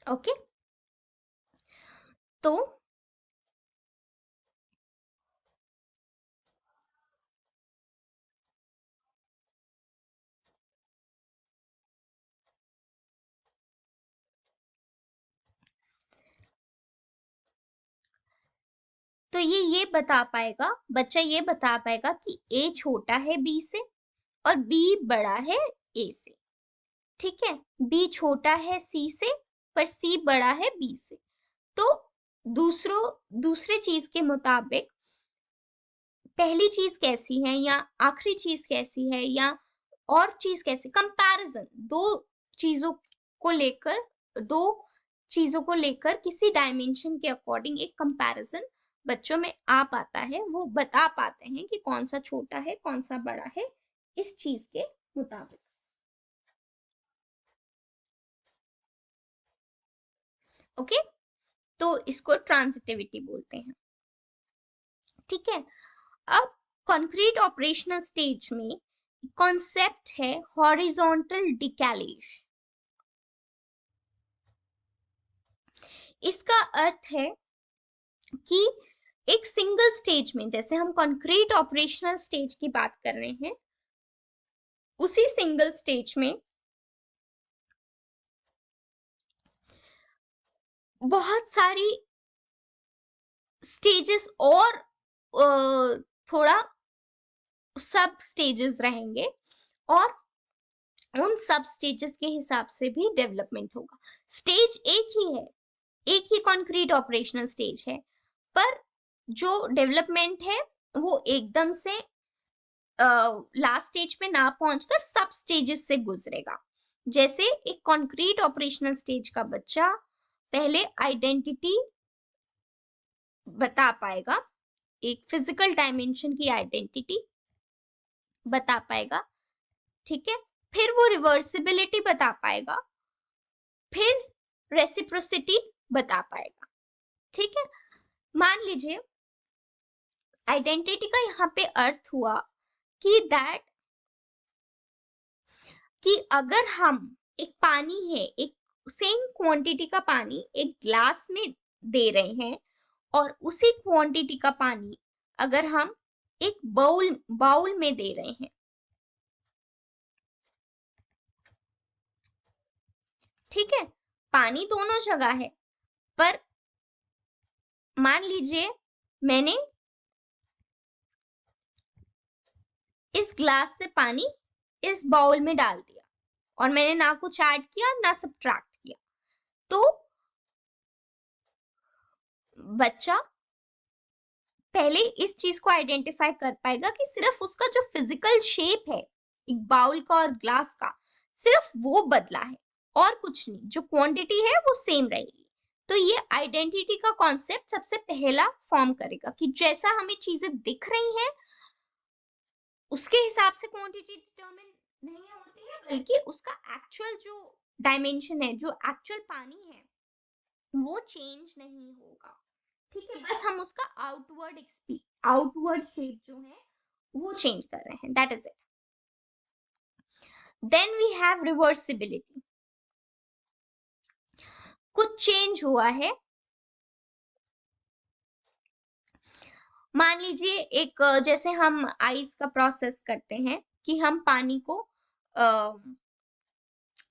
ओके, तो ये बता पाएगा, बच्चा ये बता पाएगा कि ए छोटा है बी से और बी बड़ा है ए से, ठीक है, बी छोटा है सी से पर सी बड़ा है बी से। तो दूसरे चीज के मुताबिक पहली चीज कैसी है या आखिरी चीज कैसी है या और चीज कैसी, कंपैरिजन चीजों दो चीजों को लेकर किसी डायमेंशन के अकॉर्डिंग एक कंपैरिजन बच्चों में आ पाता है, वो बता पाते हैं कि कौन सा छोटा है कौन सा बड़ा है इस चीज के मुताबिक। ओके, तो इसको ट्रांजिटिविटी बोलते हैं, ठीक है। अब कॉन्क्रीट ऑपरेशनल स्टेज में कॉन्सेप्ट है हॉरिजॉन्टल डिकैलेज। इसका अर्थ है कि एक सिंगल स्टेज में, जैसे हम कॉन्क्रीट ऑपरेशनल स्टेज की बात कर रहे हैं, उसी सिंगल स्टेज में बहुत सारी स्टेजेस और थोड़ा सब स्टेजेस रहेंगे और उन सब स्टेजेस के हिसाब से भी डेवलपमेंट होगा। स्टेज एक ही है, एक ही कॉन्क्रीट ऑपरेशनल स्टेज है, पर जो डेवलपमेंट है वो एकदम से लास्ट स्टेज पे ना पहुंचकर सब स्टेजेस से गुजरेगा। जैसे एक कॉन्क्रीट ऑपरेशनल स्टेज का बच्चा पहले आइडेंटिटी बता पाएगा, एक फिजिकल डायमेंशन की आइडेंटिटी बता पाएगा, ठीक है, फिर वो रिवर्सिबिलिटी बता पाएगा, फिर रेसिप्रोसिटी बता पाएगा, ठीक है। मान लीजिए आइडेंटिटी का यहाँ पे अर्थ हुआ कि अगर हम एक पानी है, एक सेम क्वांटिटी का पानी एक ग्लास में दे रहे हैं और उसी क्वांटिटी का पानी अगर हम एक बाउल में दे रहे हैं, ठीक है, पानी दोनों जगह है, पर मान लीजिए मैंने इस ग्लास से पानी इस बाउल में डाल दिया और मैंने ना कुछ ऐड किया ना सब्ट्रैक्ट किया, तो बच्चा पहले इस चीज को आइडेंटिफाई कर पाएगा कि सिर्फ उसका जो फिजिकल शेप है एक बाउल का और ग्लास का, सिर्फ वो बदला है और कुछ नहीं, जो क्वांटिटी है वो सेम रहेगी। तो ये आइडेंटिटी का कॉन्सेप्ट सबसे पहला फॉर्म करेगा कि जैसा हमें चीजें दिख रही हैं उसके हिसाब से क्वांटिटी डिटरमिन नहीं होती है, बल्कि उसका एक्चुअल जो डायमेंशन है, जो एक्चुअल पानी है, वो चेंज नहीं होगा। ठीक है, बस हम उसका आउटवर्ड शेप जो है वो चेंज कर रहे हैं, that is it. Then we have reversibility. कुछ चेंज हुआ है, मान लीजिए एक जैसे हम आइस का प्रोसेस करते हैं कि हम पानी को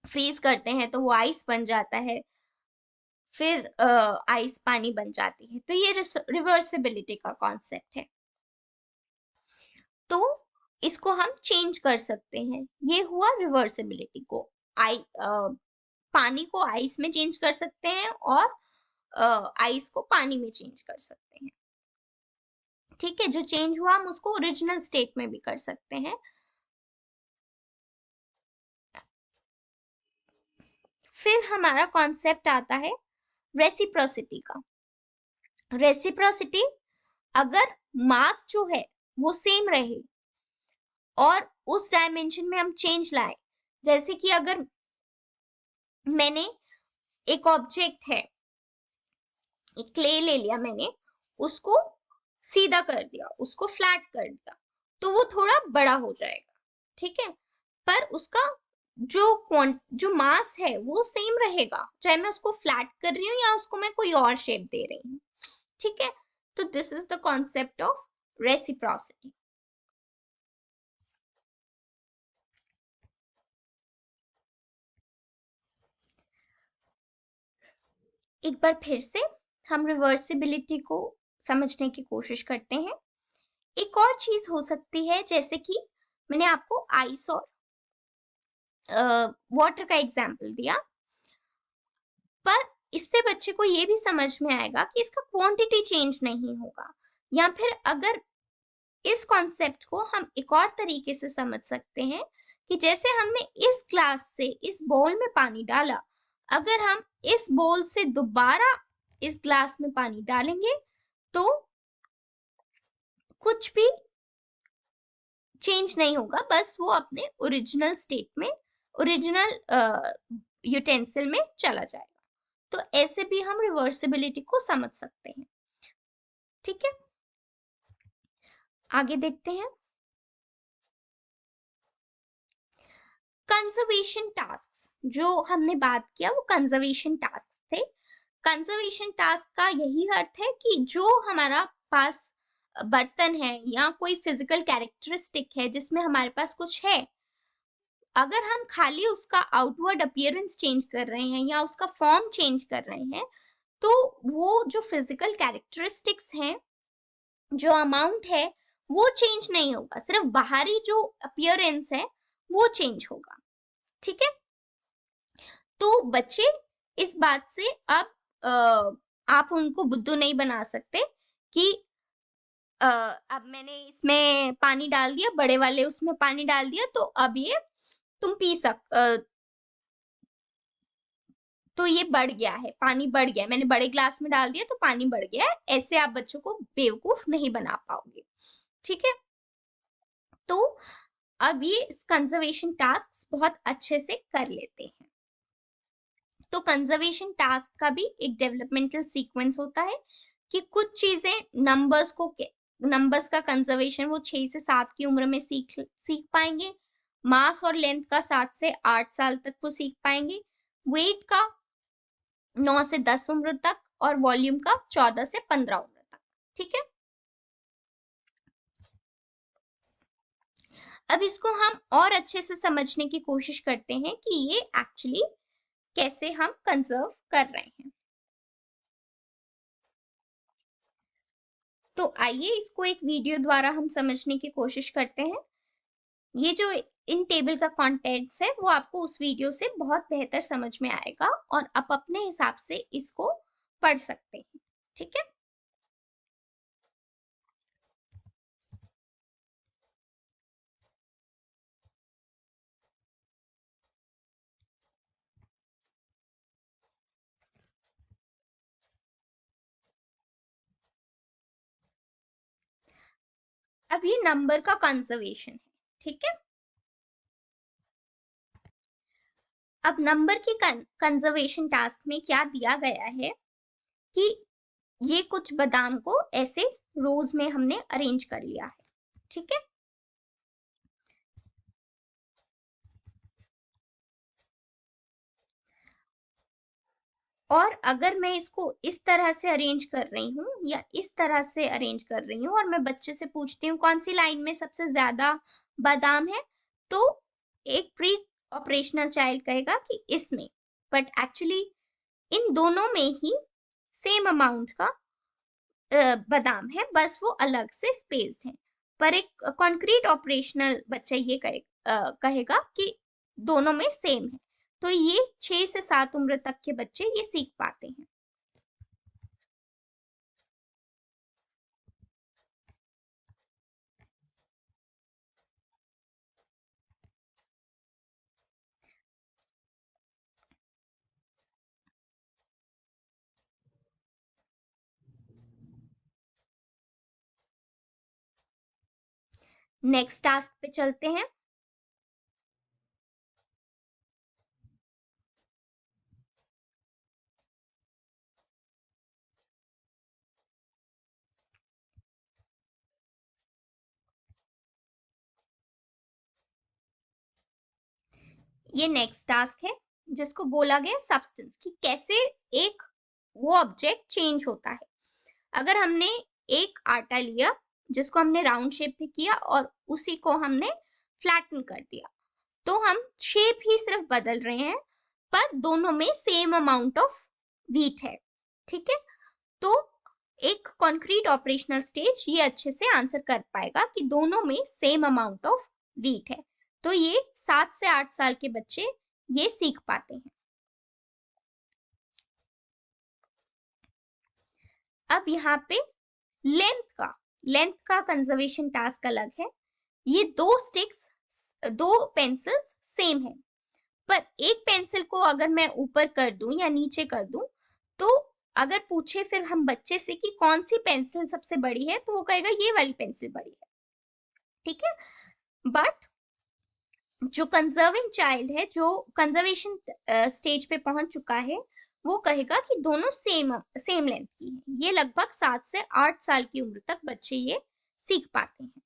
फ्रीज करते हैं तो वो आइस बन जाता है, फिर आइस पानी बन जाती है, तो ये रिवर्सिबिलिटी का कॉन्सेप्ट है। तो इसको हम चेंज कर सकते हैं, ये हुआ रिवर्सिबिलिटी को। पानी को आइस में चेंज कर सकते हैं और आइस को पानी में चेंज कर सकते हैं। ठीक है, जो चेंज हुआ हम उसको ओरिजिनल स्टेट में भी कर सकते हैं। फिर हमारा कॉन्सेप्ट आता है रेसिप्रोसिटी का। रेसिप्रोसिटी, अगर मास जो है वो सेम रहे और उस डायमेंशन में हम चेंज लाए, जैसे कि अगर मैंने एक ऑब्जेक्ट है, एक क्ले ले लिया मैंने, उसको सीधा कर दिया, उसको फ्लैट कर दिया, तो वो थोड़ा बड़ा हो जाएगा। ठीक है, पर उसका जो मास है वो सेम रहेगा, चाहे मैं उसको फ्लैट कर रही हूँ या उसको मैं कोई और शेप दे रही हूँ। ठीक है, तो this is the concept of reciprocity. एक बार फिर से हम रिवर्सिबिलिटी को समझने की कोशिश करते हैं। एक और चीज हो सकती है, जैसे कि मैंने आपको आइस और वाटर का एग्जाम्पल दिया, पर इससे बच्चे को ये भी समझ में आएगा कि इसका क्वांटिटी चेंज नहीं होगा। या फिर अगर इस कॉन्सेप्ट को हम एक और तरीके से समझ सकते हैं कि जैसे हमने इस ग्लास से इस बोल में पानी डाला, अगर हम इस बोल से दोबारा इस ग्लास में पानी डालेंगे तो कुछ भी चेंज नहीं होगा, बस वो अपने ओरिजिनल स्टेट में, ओरिजिनल यूटेंसिल में चला जाएगा। तो ऐसे भी हम रिवर्सिबिलिटी को समझ सकते हैं। ठीक है, आगे देखते हैं। कंजर्वेशन टास्क, जो हमने बात किया वो कंजर्वेशन टास्क थे। कंजर्वेशन टास्क का यही अर्थ है कि जो हमारा पास बर्तन है या कोई फिजिकल कैरेक्टरिस्टिक है जिसमें हमारे पास कुछ है, अगर हम खाली उसका आउटवर्ड अपीयरेंस चेंज कर रहे हैं या उसका फॉर्म चेंज कर रहे हैं, तो वो जो फिजिकल कैरेक्टरिस्टिक्स हैं, जो अमाउंट है, वो चेंज नहीं होगा, सिर्फ बाहरी जो अपीयरेंस है वो चेंज होगा। ठीक है, तो बच्चे इस बात से आप उनको बुद्धू नहीं बना सकते कि अब मैंने इसमें पानी डाल दिया, बड़े वाले उसमें पानी डाल दिया, तो अब ये तुम तो ये बढ़ गया है, पानी बढ़ गया है, मैंने बड़े ग्लास में डाल दिया तो पानी बढ़ गया है, ऐसे आप बच्चों को बेवकूफ नहीं बना पाओगे। ठीक है, तो अब ये कंजर्वेशन टास्क बहुत अच्छे से कर लेते हैं। तो कंजर्वेशन टास्क का भी एक डेवलपमेंटल सीक्वेंस होता है कि कुछ चीजें नंबर्स का कंजर्वेशन वो 6 से 7 की उम्र में सीख पाएंगे, मास और लेंथ का 7 से 8 साल तक वो सीख पाएंगे, वेट का 9 से 10 उम्र तक और वॉल्यूम का 14 से 15 उम्र तक। ठीक है, अब इसको हम और अच्छे से समझने की कोशिश करते हैं कि ये एक्चुअली कैसे हम कंजर्व कर रहे हैं। तो आइए इसको एक वीडियो द्वारा हम समझने की कोशिश करते हैं। ये जो इन टेबल का कंटेंट्स है वो आपको उस वीडियो से बहुत बेहतर समझ में आएगा और आप अपने हिसाब से इसको पढ़ सकते हैं। ठीक है, अब ये नंबर का कंजर्वेशन है। ठीक है, अब नंबर की कंजर्वेशन टास्क में क्या दिया गया है कि ये कुछ बादाम को ऐसे रोज में हमने अरेंज कर लिया है, ठीक है। और अगर मैं इसको इस तरह से अरेंज कर रही हूँ या इस तरह से अरेंज कर रही हूँ और मैं बच्चे से पूछती हूँ कौन सी लाइन में सबसे ज्यादा बादाम है, तो एक प्री ऑपरेशनल चाइल्ड कहेगा कि इसमें, बट एक्चुअली इन दोनों में ही सेम अमाउंट का बादाम है, बस वो अलग से स्पेस्ड है। पर एक कॉन्क्रीट ऑपरेशनल बच्चा ये कहेगा कि दोनों में सेम है। तो ये 6 से 7 उम्र तक के बच्चे ये सीख पाते हैं। नेक्स्ट टास्क पे चलते हैं। ये नेक्स्ट टास्क है जिसको बोला गया सब्सटेंस, कि कैसे एक वो ऑब्जेक्ट चेंज होता है। अगर हमने एक आटा लिया जिसको हमने राउंड शेप में किया और उसी को हमने फ्लैटन कर दिया, तो हम शेप ही सिर्फ बदल रहे हैं, पर दोनों में सेम अमाउंट ऑफ व्हीट है, ठीक है। तो एक कॉन्क्रीट ऑपरेशनल स्टेज ये अच्छे से आंसर कर पाएगा कि दोनों में सेम अमाउंट ऑफ व्हीट है। तो ये 7 से 8 साल के बच्चे ये सीख पाते हैं। अब यहाँ पे लेंथ का कंजर्वेशन टास्क अलग है। ये दो पेंसिल्स सेम है, पर एक पेंसिल को अगर मैं ऊपर कर दूं या नीचे कर दूं, तो अगर पूछे फिर हम बच्चे से कि कौन सी पेंसिल सबसे बड़ी है, तो वो कहेगा ये वाली पेंसिल बड़ी है, ठीक है। बट जो कंजर्विंग चाइल्ड है, जो कंजर्वेशन स्टेज पे पहुंच चुका है, वो कहेगा कि दोनों सेम लेंथ की है। ये लगभग 7 से 8 साल की उम्र तक बच्चे ये सीख पाते हैं।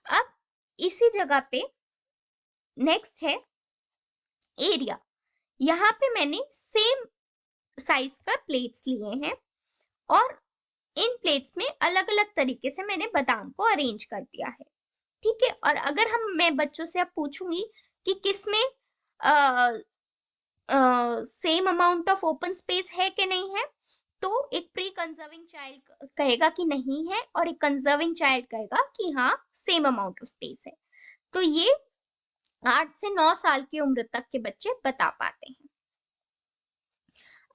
अब इसी जगह पे नेक्स्ट है एरिया। यहाँ पे मैंने सेम साइज का प्लेट्स लिए हैं और इन प्लेट्स में अलग अलग तरीके से मैंने बादाम को अरेंज कर दिया है, ठीक है। और अगर मैं बच्चों से अब पूछूंगी कि किसमें same amount of open space है कि नहीं है, तो एक प्री कंजर्विंग चाइल्ड कहेगा कि नहीं है और एक कंजर्विंग चाइल्ड कहेगा कि हाँ सेम अमाउंट ऑफ स्पेस है। तो ये 8 से 9 साल की उम्र तक के बच्चे बता पाते हैं।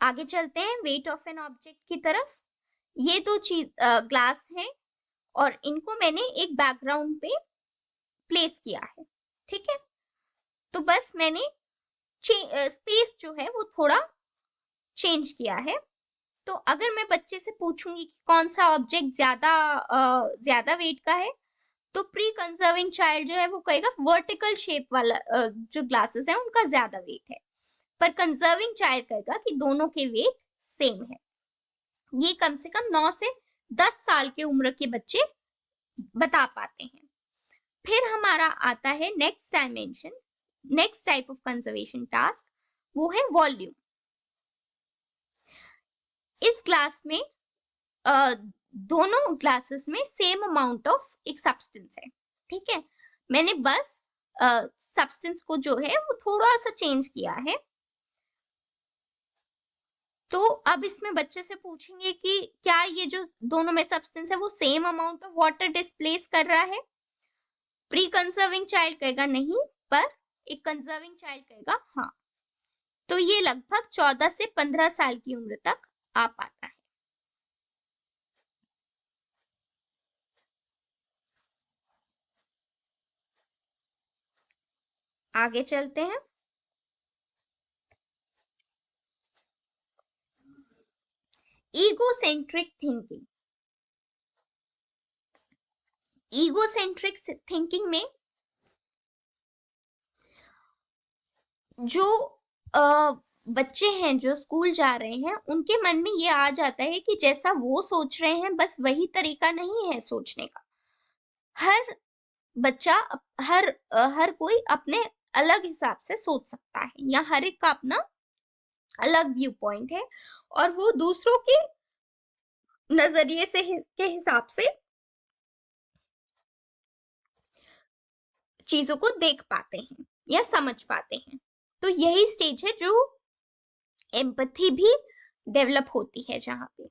आगे चलते हैं वेट ऑफ एन ऑब्जेक्ट की तरफ। ये दो चीज ग्लास हैं और इनको मैंने एक बैकग्राउंड पे प्लेस किया है, ठीक है। तो बस मैंने स्पेस जो है वो थोड़ा चेंज किया है। तो अगर मैं बच्चे से पूछूंगी कि कौन सा ऑब्जेक्ट ज्यादा वेट का है, तो प्री कंजर्विंग चाइल्ड जो है वो कहेगा वर्टिकल शेप वाला जो ग्लासेस है उनका ज्यादा वेट है, पर कंजर्विंग चाइल्ड कहेगा कि दोनों के वेट सेम है। ये कम से कम 9 से 10 साल के उम्र के बच्चे बता पाते हैं। फिर हमारा आता है next dimension, next type of conservation task, वो है वॉल्यूम। इस क्लास में दोनों ग्लासेस में सेम अमाउंट ऑफ एक सब्सटेंस है, ठीक है। मैंने बस सब्सटेंस को जो है वो थोड़ा सा चेंज किया है। तो अब इसमें बच्चे से पूछेंगे कि क्या ये जो दोनों में सब्सटेंस है वो same amount of water displace कर रहा है। प्री कंजर्विंग चाइल्ड कहेगा नहीं, पर एक कंजर्विंग चाइल्ड कहेगा हाँ। तो ये लगभग 14 से 15 साल की उम्र तक आ पाता है। आगे चलते हैं। Egocentric thinking. ईगोसेंट्रिक थिंकिंग में जो बच्चे हैं जो स्कूल जा रहे हैं उनके मन में ये आ जाता है कि जैसा वो सोच रहे हैं बस वही तरीका नहीं है सोचने का। हर बच्चा हर कोई अपने अलग हिसाब से सोच सकता है या हर एक का अपना अलग व्यू पॉइंट है और वो दूसरों के नजरिए से के हिसाब से चीजों को देख पाते हैं या समझ पाते हैं। तो यही स्टेज है जो एम्पैथी भी डेवलप होती है जहां पे।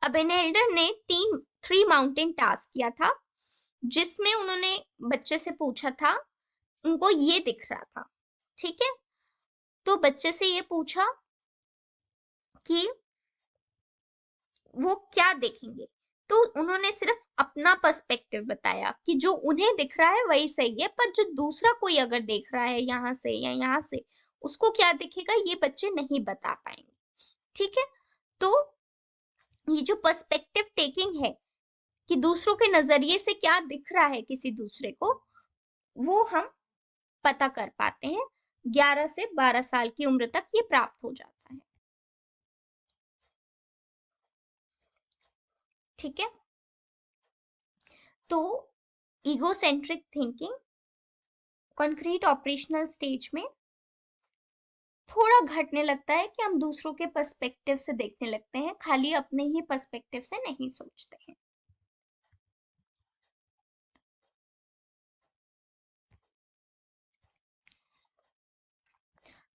अब एल्डर ने 3 माउंटेन टास्क किया था जिसमें उन्होंने बच्चे से पूछा था, उनको ये दिख रहा था, ठीक है। तो बच्चे से ये पूछा कि वो क्या देखेंगे, तो उन्होंने सिर्फ अपना पर्सपेक्टिव बताया कि जो उन्हें दिख रहा है वही सही है, पर जो दूसरा कोई अगर देख रहा है यहाँ से या यहाँ से उसको क्या दिखेगा ये बच्चे नहीं बता पाएंगे, ठीक है। तो ये जो पर्सपेक्टिव टेकिंग है कि दूसरों के नजरिए से क्या दिख रहा है किसी दूसरे को, वो हम पता कर पाते हैं। 11 से 12 साल की उम्र तक ये प्राप्त हो जाता है, ठीक है। तो egocentric thinking concrete operational stage में थोड़ा घटने लगता है कि हम दूसरों के पर्सपेक्टिव से देखने लगते हैं, खाली अपने ही पर्सपेक्टिव से नहीं सोचते हैं।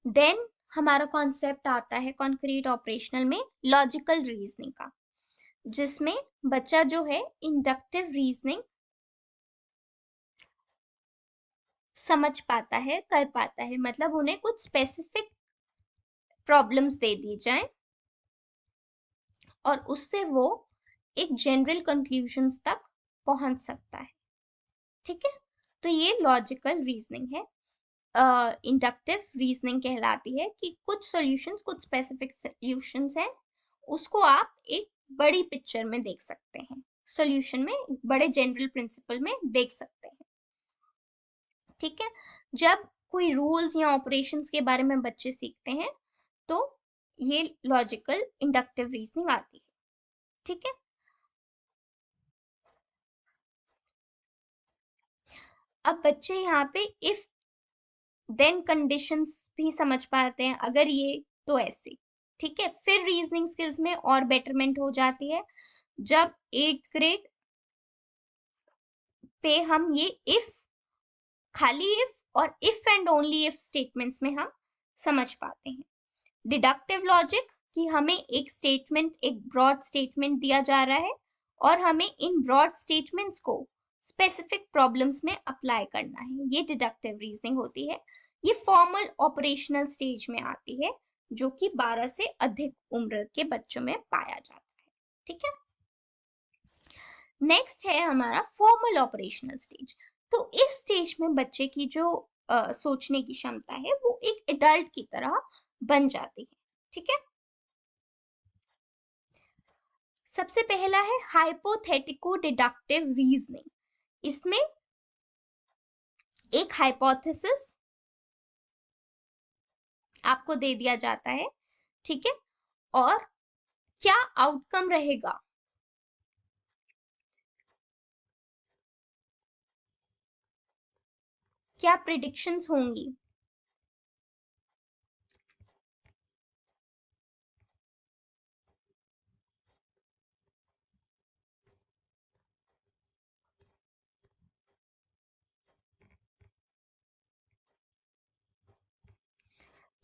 देन हमारा कॉन्सेप्ट आता है कॉन्क्रीट ऑपरेशनल में लॉजिकल रीजनिंग का, जिसमें बच्चा जो है इंडक्टिव रीजनिंग समझ पाता है, कर पाता है, मतलब उन्हें कुछ स्पेसिफिक प्रॉब्लम्स दे दी जाएं और उससे वो एक जनरल कंक्लूजन्स तक पहुंच सकता है, ठीक है। तो ये लॉजिकल रीजनिंग है। इंडक्टिव रीजनिंग कहलाती है कि कुछ सॉल्यूशंस, कुछ स्पेसिफिक सॉल्यूशंस हैं, उसको आप एक बड़ी पिक्चर में देख सकते हैं, सॉल्यूशन में बड़े जनरल प्रिंसिपल में देख सकते हैं, ठीक है। जब कोई रूल्स या ऑपरेशंस के बारे में बच्चे सीखते हैं तो ये लॉजिकल इंडक्टिव रीजनिंग आती है, ठीक है। अब बच्चे यहाँ पे इफ देन कंडीशंस भी समझ पाते हैं, अगर ये तो ऐसे, ठीक है। फिर रीजनिंग स्किल्स में और बेटरमेंट हो जाती है जब 8th ग्रेड पे हम ये इफ, खाली इफ और if and only if statements में हम समझ पाते हैं। डिडक्टिव लॉजिक कि हमें एक स्टेटमेंट, एक ब्रॉड स्टेटमेंट दिया जा रहा है और हमें इन ब्रॉड स्टेटमेंट्स को स्पेसिफिक प्रॉब्लम्स में अप्लाई करना है, ये डिडक्टिव रीजनिंग होती है। ये फॉर्मल ऑपरेशनल स्टेज में आती है जो कि 12 से अधिक उम्र के बच्चों में पाया जाता है, ठीक है। नेक्स्ट है हमारा फॉर्मल ऑपरेशनल स्टेज। तो इस स्टेज में बच्चे की जो सोचने की क्षमता है वो एक एडल्ट की तरह बन जाती है, ठीक है। सबसे पहला है हाइपोथेटिको डिडक्टिव रीजनिंग। इसमें एक हाइपोथेसिस आपको दे दिया जाता है, ठीक है, और क्या आउटकम रहेगा, क्या प्रिडिक्शंस होंगी,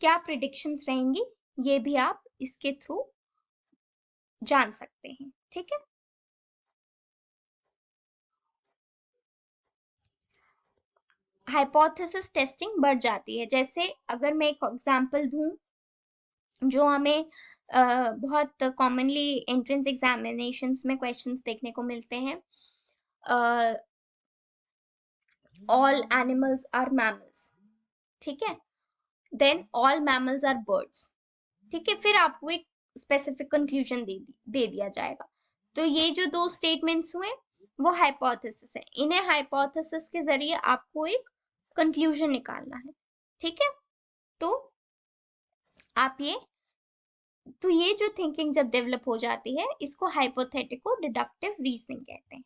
क्या प्रिडिक्शंस रहेंगी, ये भी आप इसके थ्रू जान सकते हैं, ठीक है। हाइपोथेसिस टेस्टिंग बढ़ जाती है, जैसे अगर मैं एक एग्जांपल दूं जो हमें बहुत कॉमनली एंट्रेंस एग्जामिनेशंस में क्वेश्चंस देखने को मिलते हैं, ऑल एनिमल्स आर मैमल्स, ठीक है, then all mammals are birds, ठीक है। फिर आपको एक स्पेसिफिक कंक्लूजन दे दिया जाएगा। तो ये जो 2 स्टेटमेंट्स हुए वो हाइपोथेसिस है। इन्हें हाइपोथेसिस के जरिए आपको एक कंक्लूजन निकालना है, ठीक है। तो आप ये जो थिंकिंग जब डेवलप हो जाती है, इसको हाइपोथेटिको डिडक्टिव रीजनिंग कहते हैं।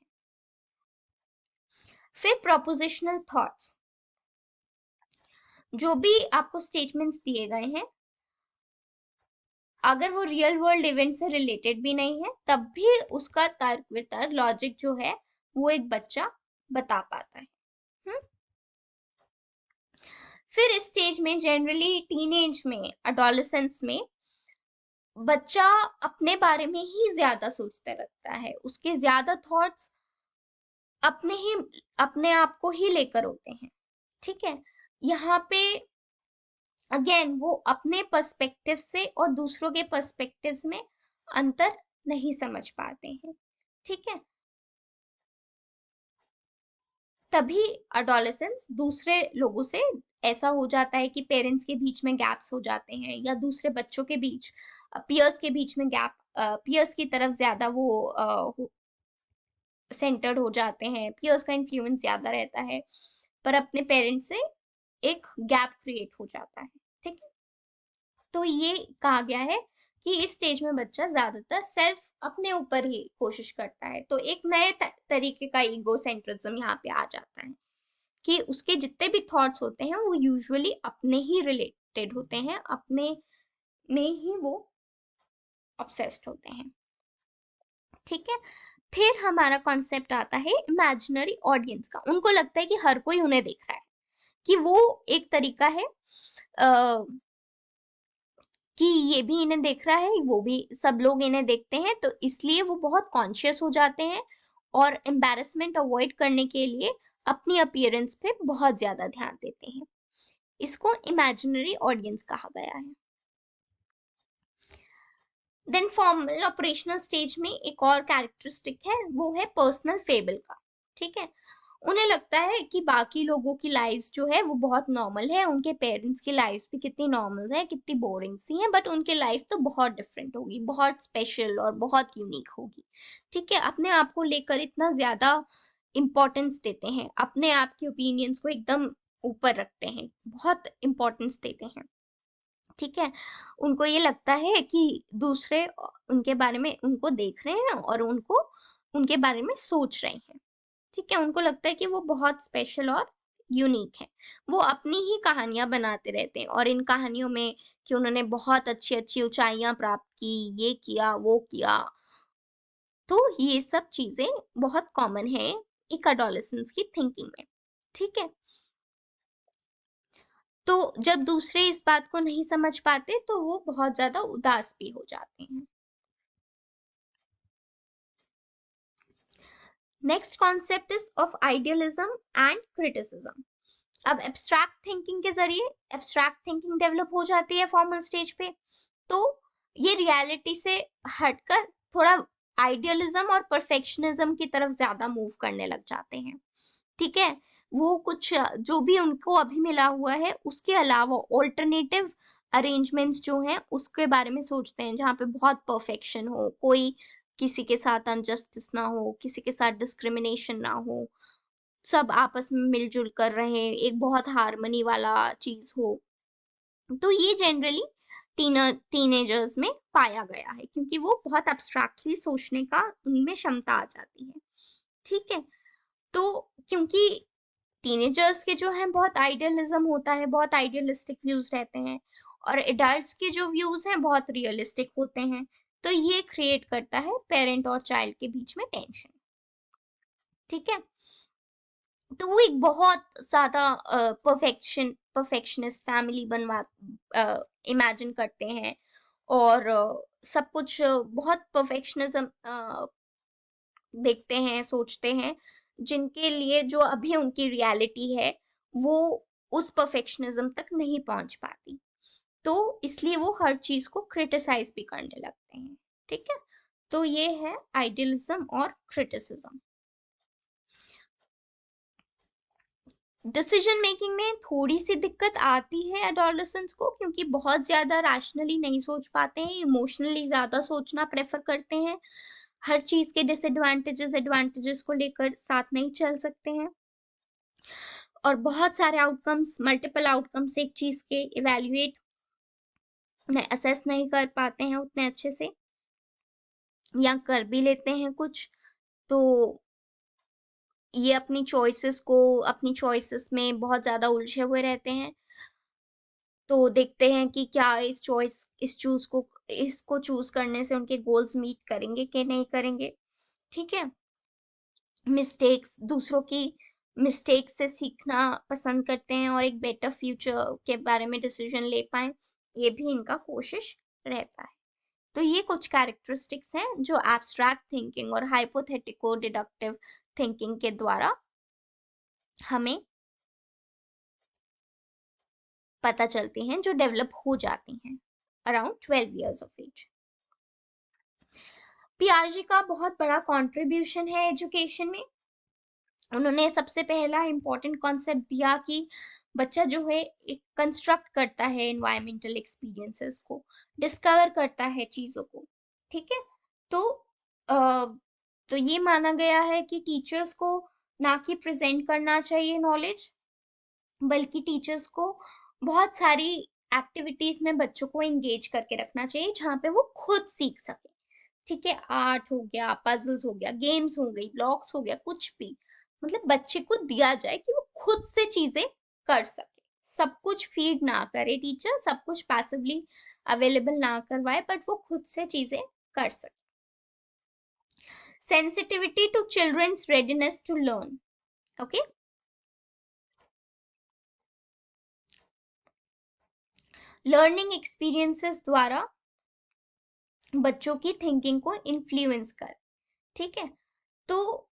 फिर प्रोपोजिशनल थॉट्स, जो भी आपको स्टेटमेंट्स दिए गए हैं, अगर वो रियल वर्ल्ड इवेंट से रिलेटेड भी नहीं है, तब भी उसका तर्क वितर्क लॉजिक जो है वो एक बच्चा बता पाता है। फिर इस स्टेज में, जनरली टीनेज में, एडोलेसेंस में, बच्चा अपने बारे में ही ज्यादा सोचता रहता है। उसके ज्यादा थॉट्स अपने आप को ही लेकर होते हैं, ठीक है। यहाँ पे अगेन वो अपने पर्सपेक्टिव से और दूसरों के पर्सपेक्टिव्स में अंतर नहीं समझ पाते हैं, ठीक है। तभी अडोलेसेंस दूसरे लोगों से ऐसा हो जाता है कि पेरेंट्स के बीच में गैप्स हो जाते हैं, या दूसरे बच्चों के बीच, पियर्स के बीच में गैप, पियर्स की तरफ ज्यादा वो सेंटर्ड हो जाते हैं, पियर्स का इन्फ्लुएंस ज्यादा रहता है, पर अपने पेरेंट्स से एक गैप क्रिएट हो जाता है, ठीक है। तो ये कहा गया है कि इस स्टेज में बच्चा ज्यादातर सेल्फ अपने ऊपर ही कोशिश करता है। तो एक नए तरीके का ईगो सेंट्रिज्म यहाँ पे आ जाता है कि उसके जितने भी थॉट्स होते हैं वो यूजुअली अपने ही रिलेटेड होते हैं, अपने में ही वो ऑब्सेस्ड होते हैं, ठीक है। फिर हमारा कॉन्सेप्ट आता है इमेजिनरी ऑडियंस का। उनको लगता है कि हर कोई उन्हें देख रहा है, कि वो एक तरीका है कि ये भी इन्हें देख रहा है, वो भी, सब लोग इन्हें देखते हैं, तो इसलिए वो बहुत कॉन्शियस हो जाते हैं और एम्बैरेसमेंट अवॉइड करने के लिए अपनी अपीयरेंस पे बहुत ज्यादा ध्यान देते हैं। इसको इमेजिनरी ऑडियंस कहा गया है। देन फॉर्मल ऑपरेशनल स्टेज में एक और कैरेक्टरिस्टिक है, वो है पर्सनल फेबल का, ठीक है। उन्हें लगता है कि बाकी लोगों की लाइफ्स जो है वो बहुत नॉर्मल है, उनके पेरेंट्स की लाइफ्स भी कितनी नॉर्मल है, कितनी बोरिंग सी है, बट उनकी लाइफ तो बहुत डिफरेंट होगी, बहुत स्पेशल और बहुत यूनिक होगी, ठीक है। अपने आप को लेकर इतना ज्यादा इम्पोर्टेंस देते हैं, अपने आप के ओपिनियंस को एकदम ऊपर रखते हैं, बहुत इम्पोर्टेंस देते हैं, ठीक है। उनको ये लगता है कि दूसरे उनके बारे में उनको देख रहे हैं और उनको उनके बारे में सोच रहे हैं, ठीक है। उनको लगता है कि वो बहुत स्पेशल और यूनिक है। वो अपनी ही कहानियां बनाते रहते हैं, और इन कहानियों में कि उन्होंने बहुत अच्छी अच्छी ऊंचाइयां प्राप्त की, ये किया वो किया, तो ये सब चीजें बहुत कॉमन है एक एडोलेसेंस की थिंकिंग में, ठीक है। तो जब दूसरे इस बात को नहीं समझ पाते तो वो बहुत ज्यादा उदास भी हो जाते हैं। Next concept is of idealism and criticism. अब एब्स्ट्रैक्ट थिंकिंग के जरिए एब्स्ट्रैक्ट थिंकिंग डेवलप हो जाती है फॉर्मल स्टेज पे, तो ये रियलिटी से हटकर थोड़ा आइडियलिज्म और परफेक्शनिज्म की तरफ ज्यादा मूव करने लग जाते हैं, ठीक है। वो कुछ जो भी उनको अभी मिला हुआ है उसके अलावा ऑल्टरनेटिव अरेंजमेंट्स जो हैं उसके बारे में सोचते हैं, जहाँ पे बहुत परफेक्शन हो, कोई किसी के साथ अनजस्टिस ना हो, किसी के साथ डिस्क्रिमिनेशन ना हो, सब आपस में मिलजुल कर रहे, एक बहुत हार्मनी वाला चीज हो। तो ये जनरली टीनेजर्स में पाया गया है, क्योंकि वो बहुत एब्स्ट्रैक्टली सोचने का उनमें क्षमता आ जाती है, ठीक है। तो क्योंकि टीनेजर्स के जो है बहुत आइडियलिज्म होता है, बहुत आइडियलिस्टिक व्यूज रहते हैं, और एडल्ट्स के जो व्यूज हैं बहुत रियलिस्टिक होते हैं, तो ये क्रिएट करता है पेरेंट और चाइल्ड के बीच में टेंशन, ठीक है। तो वो एक बहुत ज्यादा परफेक्शनिस्ट फैमिली बनवा इमेजिन करते हैं, और सब कुछ बहुत परफेक्शनिज्म देखते हैं, सोचते हैं, जिनके लिए जो अभी उनकी रियलिटी है वो उस परफेक्शनिज्म तक नहीं पहुंच पाती, तो इसलिए वो हर चीज को क्रिटिसाइज भी करने लगते हैं, ठीक है। तो ये है आइडियलिज्म और क्रिटिसिज्म। डिसीजन मेकिंग में थोड़ी सी दिक्कत आती है एडोलेसेंट्स को, क्योंकि बहुत ज्यादा रैशनली नहीं सोच पाते हैं, इमोशनली ज्यादा सोचना प्रेफर करते हैं, हर चीज के डिसएडवांटेजेस एडवांटेजेस को लेकर साथ नहीं चल सकते हैं, और बहुत सारे आउटकम्स, मल्टीपल आउटकम्स एक चीज के इवेल्युएट असेस नहीं कर पाते हैं उतने अच्छे से, या कर भी लेते हैं कुछ, तो ये अपनी चॉइसेस में बहुत ज्यादा उलझे हुए रहते हैं। तो देखते हैं कि क्या इसको चूज करने से उनके गोल्स मीट करेंगे कि नहीं करेंगे। ठीक है, दूसरों की मिस्टेक से सीखना पसंद करते हैं और एक बेटर फ्यूचर के बारे में डिसीजन ले पाए, ये भी इनका कोशिश रहता है। तो ये कुछ कैरेक्टरिस्टिक्स हैं जो एब्स्ट्रैक्ट थिंकिंग और हाइपोथेटिको डिडक्टिव थिंकिंग के द्वारा हमें पता चलती हैं, जो डेवलप हो जाती हैं अराउंड 12 इयर्स ऑफ एज। पियाजे का बहुत बड़ा कंट्रीब्यूशन है एजुकेशन में। उन्होंने सबसे पहला इंपॉर्टेंट कॉन्सेप्ट दिया कि बच्चा जो है एक कंस्ट्रक्ट करता है एनवायरमेंटल एक्सपीरियंसेस को, डिस्कवर करता है चीजों को। ठीक है, तो तो ये माना गया है कि टीचर्स को ना कि प्रेजेंट करना चाहिए नॉलेज, बल्कि टीचर्स को बहुत सारी एक्टिविटीज में बच्चों को एंगेज करके रखना चाहिए जहाँ पे वो खुद सीख सके। ठीक है, आर्ट हो गया, पजल्स हो गया, गेम्स हो गई, ब्लॉग्स हो गया, कुछ भी, मतलब बच्चे को दिया जाए कि वो खुद से चीजें कर सके। सब कुछ फीड ना करे टीचर, सब कुछ पैसिवली अवेलेबल ना करवाए, बट वो खुद से चीजें कर सके। Sensitivity to children's readiness to learn. Okay, learning experiences द्वारा बच्चों की थिंकिंग को इन्फ्लुएंस कर। ठीक है, तो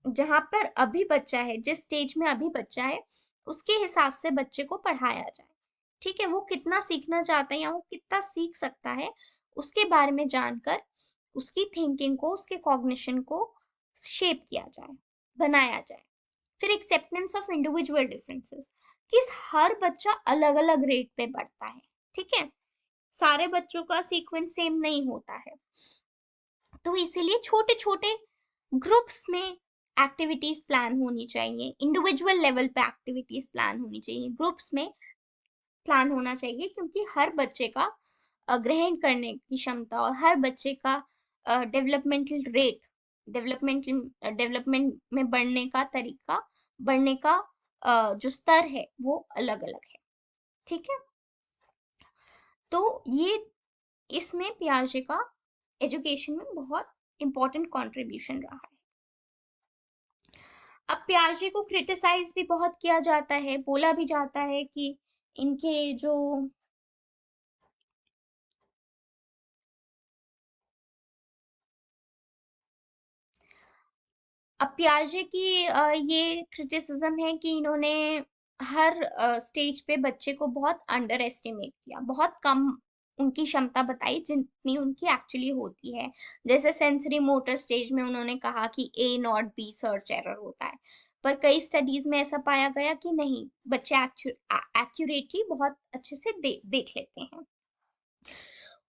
जहां पर अभी बच्चा है, जिस स्टेज में अभी बच्चा है, उसके हिसाब से बच्चे को पढ़ाया जाए। ठीक है, वो कितना सीखना चाहता है या वो कितना सीख सकता है, उसके बारे में जानकर उसकी थिंकिंग को, उसके कॉग्निशन को शेप किया जाए, बनाया जाए। फिर एक्सेप्टेंस ऑफ इंडिविजुअल डिफरेंसेस, कि हर बच्चा अलग अलग रेट पे बढ़ता है। ठीक है, सारे बच्चों का सीक्वेंस सेम नहीं होता है, तो इसीलिए छोटे छोटे ग्रुप्स में एक्टिविटीज प्लान होनी चाहिए, इंडिविजुअल लेवल पे एक्टिविटीज प्लान होनी चाहिए, ग्रुप्स में प्लान होना चाहिए, क्योंकि हर बच्चे का ग्रहण करने की क्षमता और हर बच्चे का डेवलपमेंटल रेट, डेवलपमेंट में बढ़ने का तरीका, बढ़ने का जो स्तर है वो अलग अलग है। ठीक है, तो ये इसमें पियाजे का एजुकेशन में बहुत इंपॉर्टेंट कंट्रीब्यूशन रहा है। अब पियाजे को क्रिटिसाइज भी बहुत किया जाता है, बोला भी जाता है कि इनके जो अब पियाजे की ये क्रिटिसिज्म है कि इन्होंने हर स्टेज पे बच्चे को बहुत अंडर एस्टिमेट किया, बहुत कम उनकी क्षमता बताई जितनी उनकी एक्चुअली होती है। जैसे सेंसरी मोटर स्टेज में उन्होंने कहा कि ए नॉट बी सर्च एरर होता है, पर कई स्टडीज में ऐसा पाया गया कि नहीं, बच्चे एक्यूरेटली बहुत अच्छे से देख लेते हैं।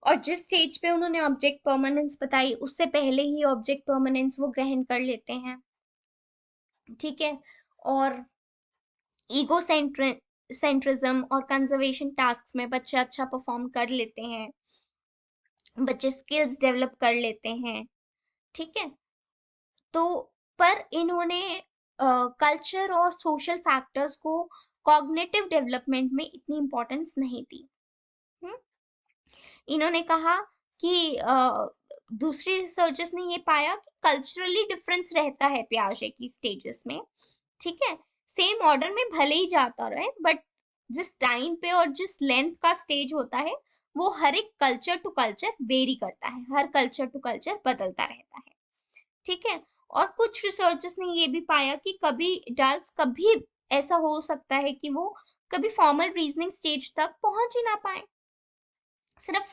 और जिस स्टेज पे उन्होंने ऑब्जेक्ट परमानेंस बताई, उससे पहले ही ऑब्जेक्ट परमानेंस वो ग्रहण कर लेते हैं। ठीक है, और ईगो सेंट्रिज्म और कंजर्वेशन टास्क में बच्चे अच्छा परफॉर्म कर लेते हैं, बच्चे स्किल्स डेवलप कर लेते हैं। ठीक है, तो पर इन्होंने कल्चर और सोशल फैक्टर्स को कॉग्निटिव डेवलपमेंट में इतनी इंपॉर्टेंस नहीं दी। हम्म? इन्होंने कहा कि दूसरी रिसर्चर्स ने ये पाया कि कल्चरली डिफरेंस रहता है पियाजे की स्टेजेस में। ठीक है, सेम ऑर्डर में भले ही जाता रहे, बट जिस टाइम पे और जिस लेंथ का स्टेज होता है वो हर एक कल्चर टू कल्चर वेरी करता है, हर कल्चर टू कल्चर बदलता रहता है। ठीक है, और कुछ रिसर्चर्स ने ये भी पाया कि कभी एडल्ट्स कभी ऐसा हो सकता है कि वो कभी फॉर्मल रीजनिंग स्टेज तक पहुंच ही ना पाए, सिर्फ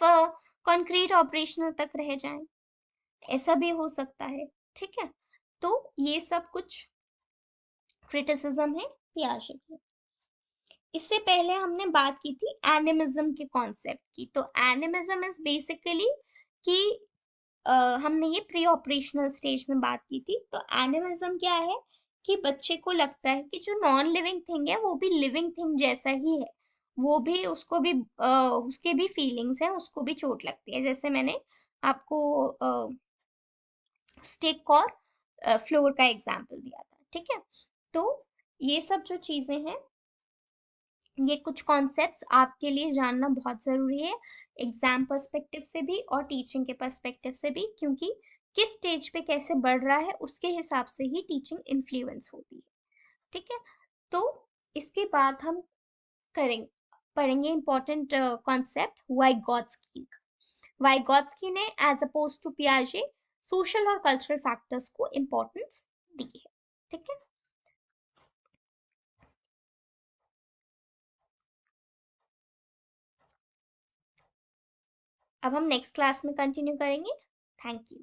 कॉन्क्रीट ऑपरेशनल तक रह जाएं, ऐसा भी हो सकता है। ठीक है, तो ये सब कुछ क्रिटिसिज्म है पियाजे की। इससे पहले हमने बात की थी एनिमिज्म के कॉन्सेप्ट की। तो एनिमिज्म इज बेसिकली कि हमने ये प्री ऑपरेशनल स्टेज में बात की थी। तो एनिमिज्म क्या है कि बच्चे को लगता है कि जो नॉन लिविंग थिंग है वो भी लिविंग थिंग जैसा ही है, वो भी उसको भी उसके भी फीलिंग्स हैं, उसको भी चोट लगती है। जैसे मैंने आपको स्टिक और फ्लोर का एग्जाम्पल दिया था, ठीक है। तो ये सब जो चीजें हैं, ये कुछ कॉन्सेप्ट्स आपके लिए जानना बहुत जरूरी है, एग्जाम पर्सपेक्टिव से भी और टीचिंग के पर्सपेक्टिव से भी, क्योंकि किस स्टेज पे कैसे बढ़ रहा है उसके हिसाब से ही टीचिंग इन्फ्लुएंस होती है, ठीक है। तो इसके बाद हम करेंगे पढ़ेंगे इंपॉर्टेंट कॉन्सेप्ट वाइगॉत्स्की। वाइगॉत्स्की ने एज अपोज टू पियाजे सोशल और कल्चरल फैक्टर्स को इंपॉर्टेंस दी है, ठीक है। अब हम नेक्स्ट क्लास में कंटिन्यू करेंगे। Thank you.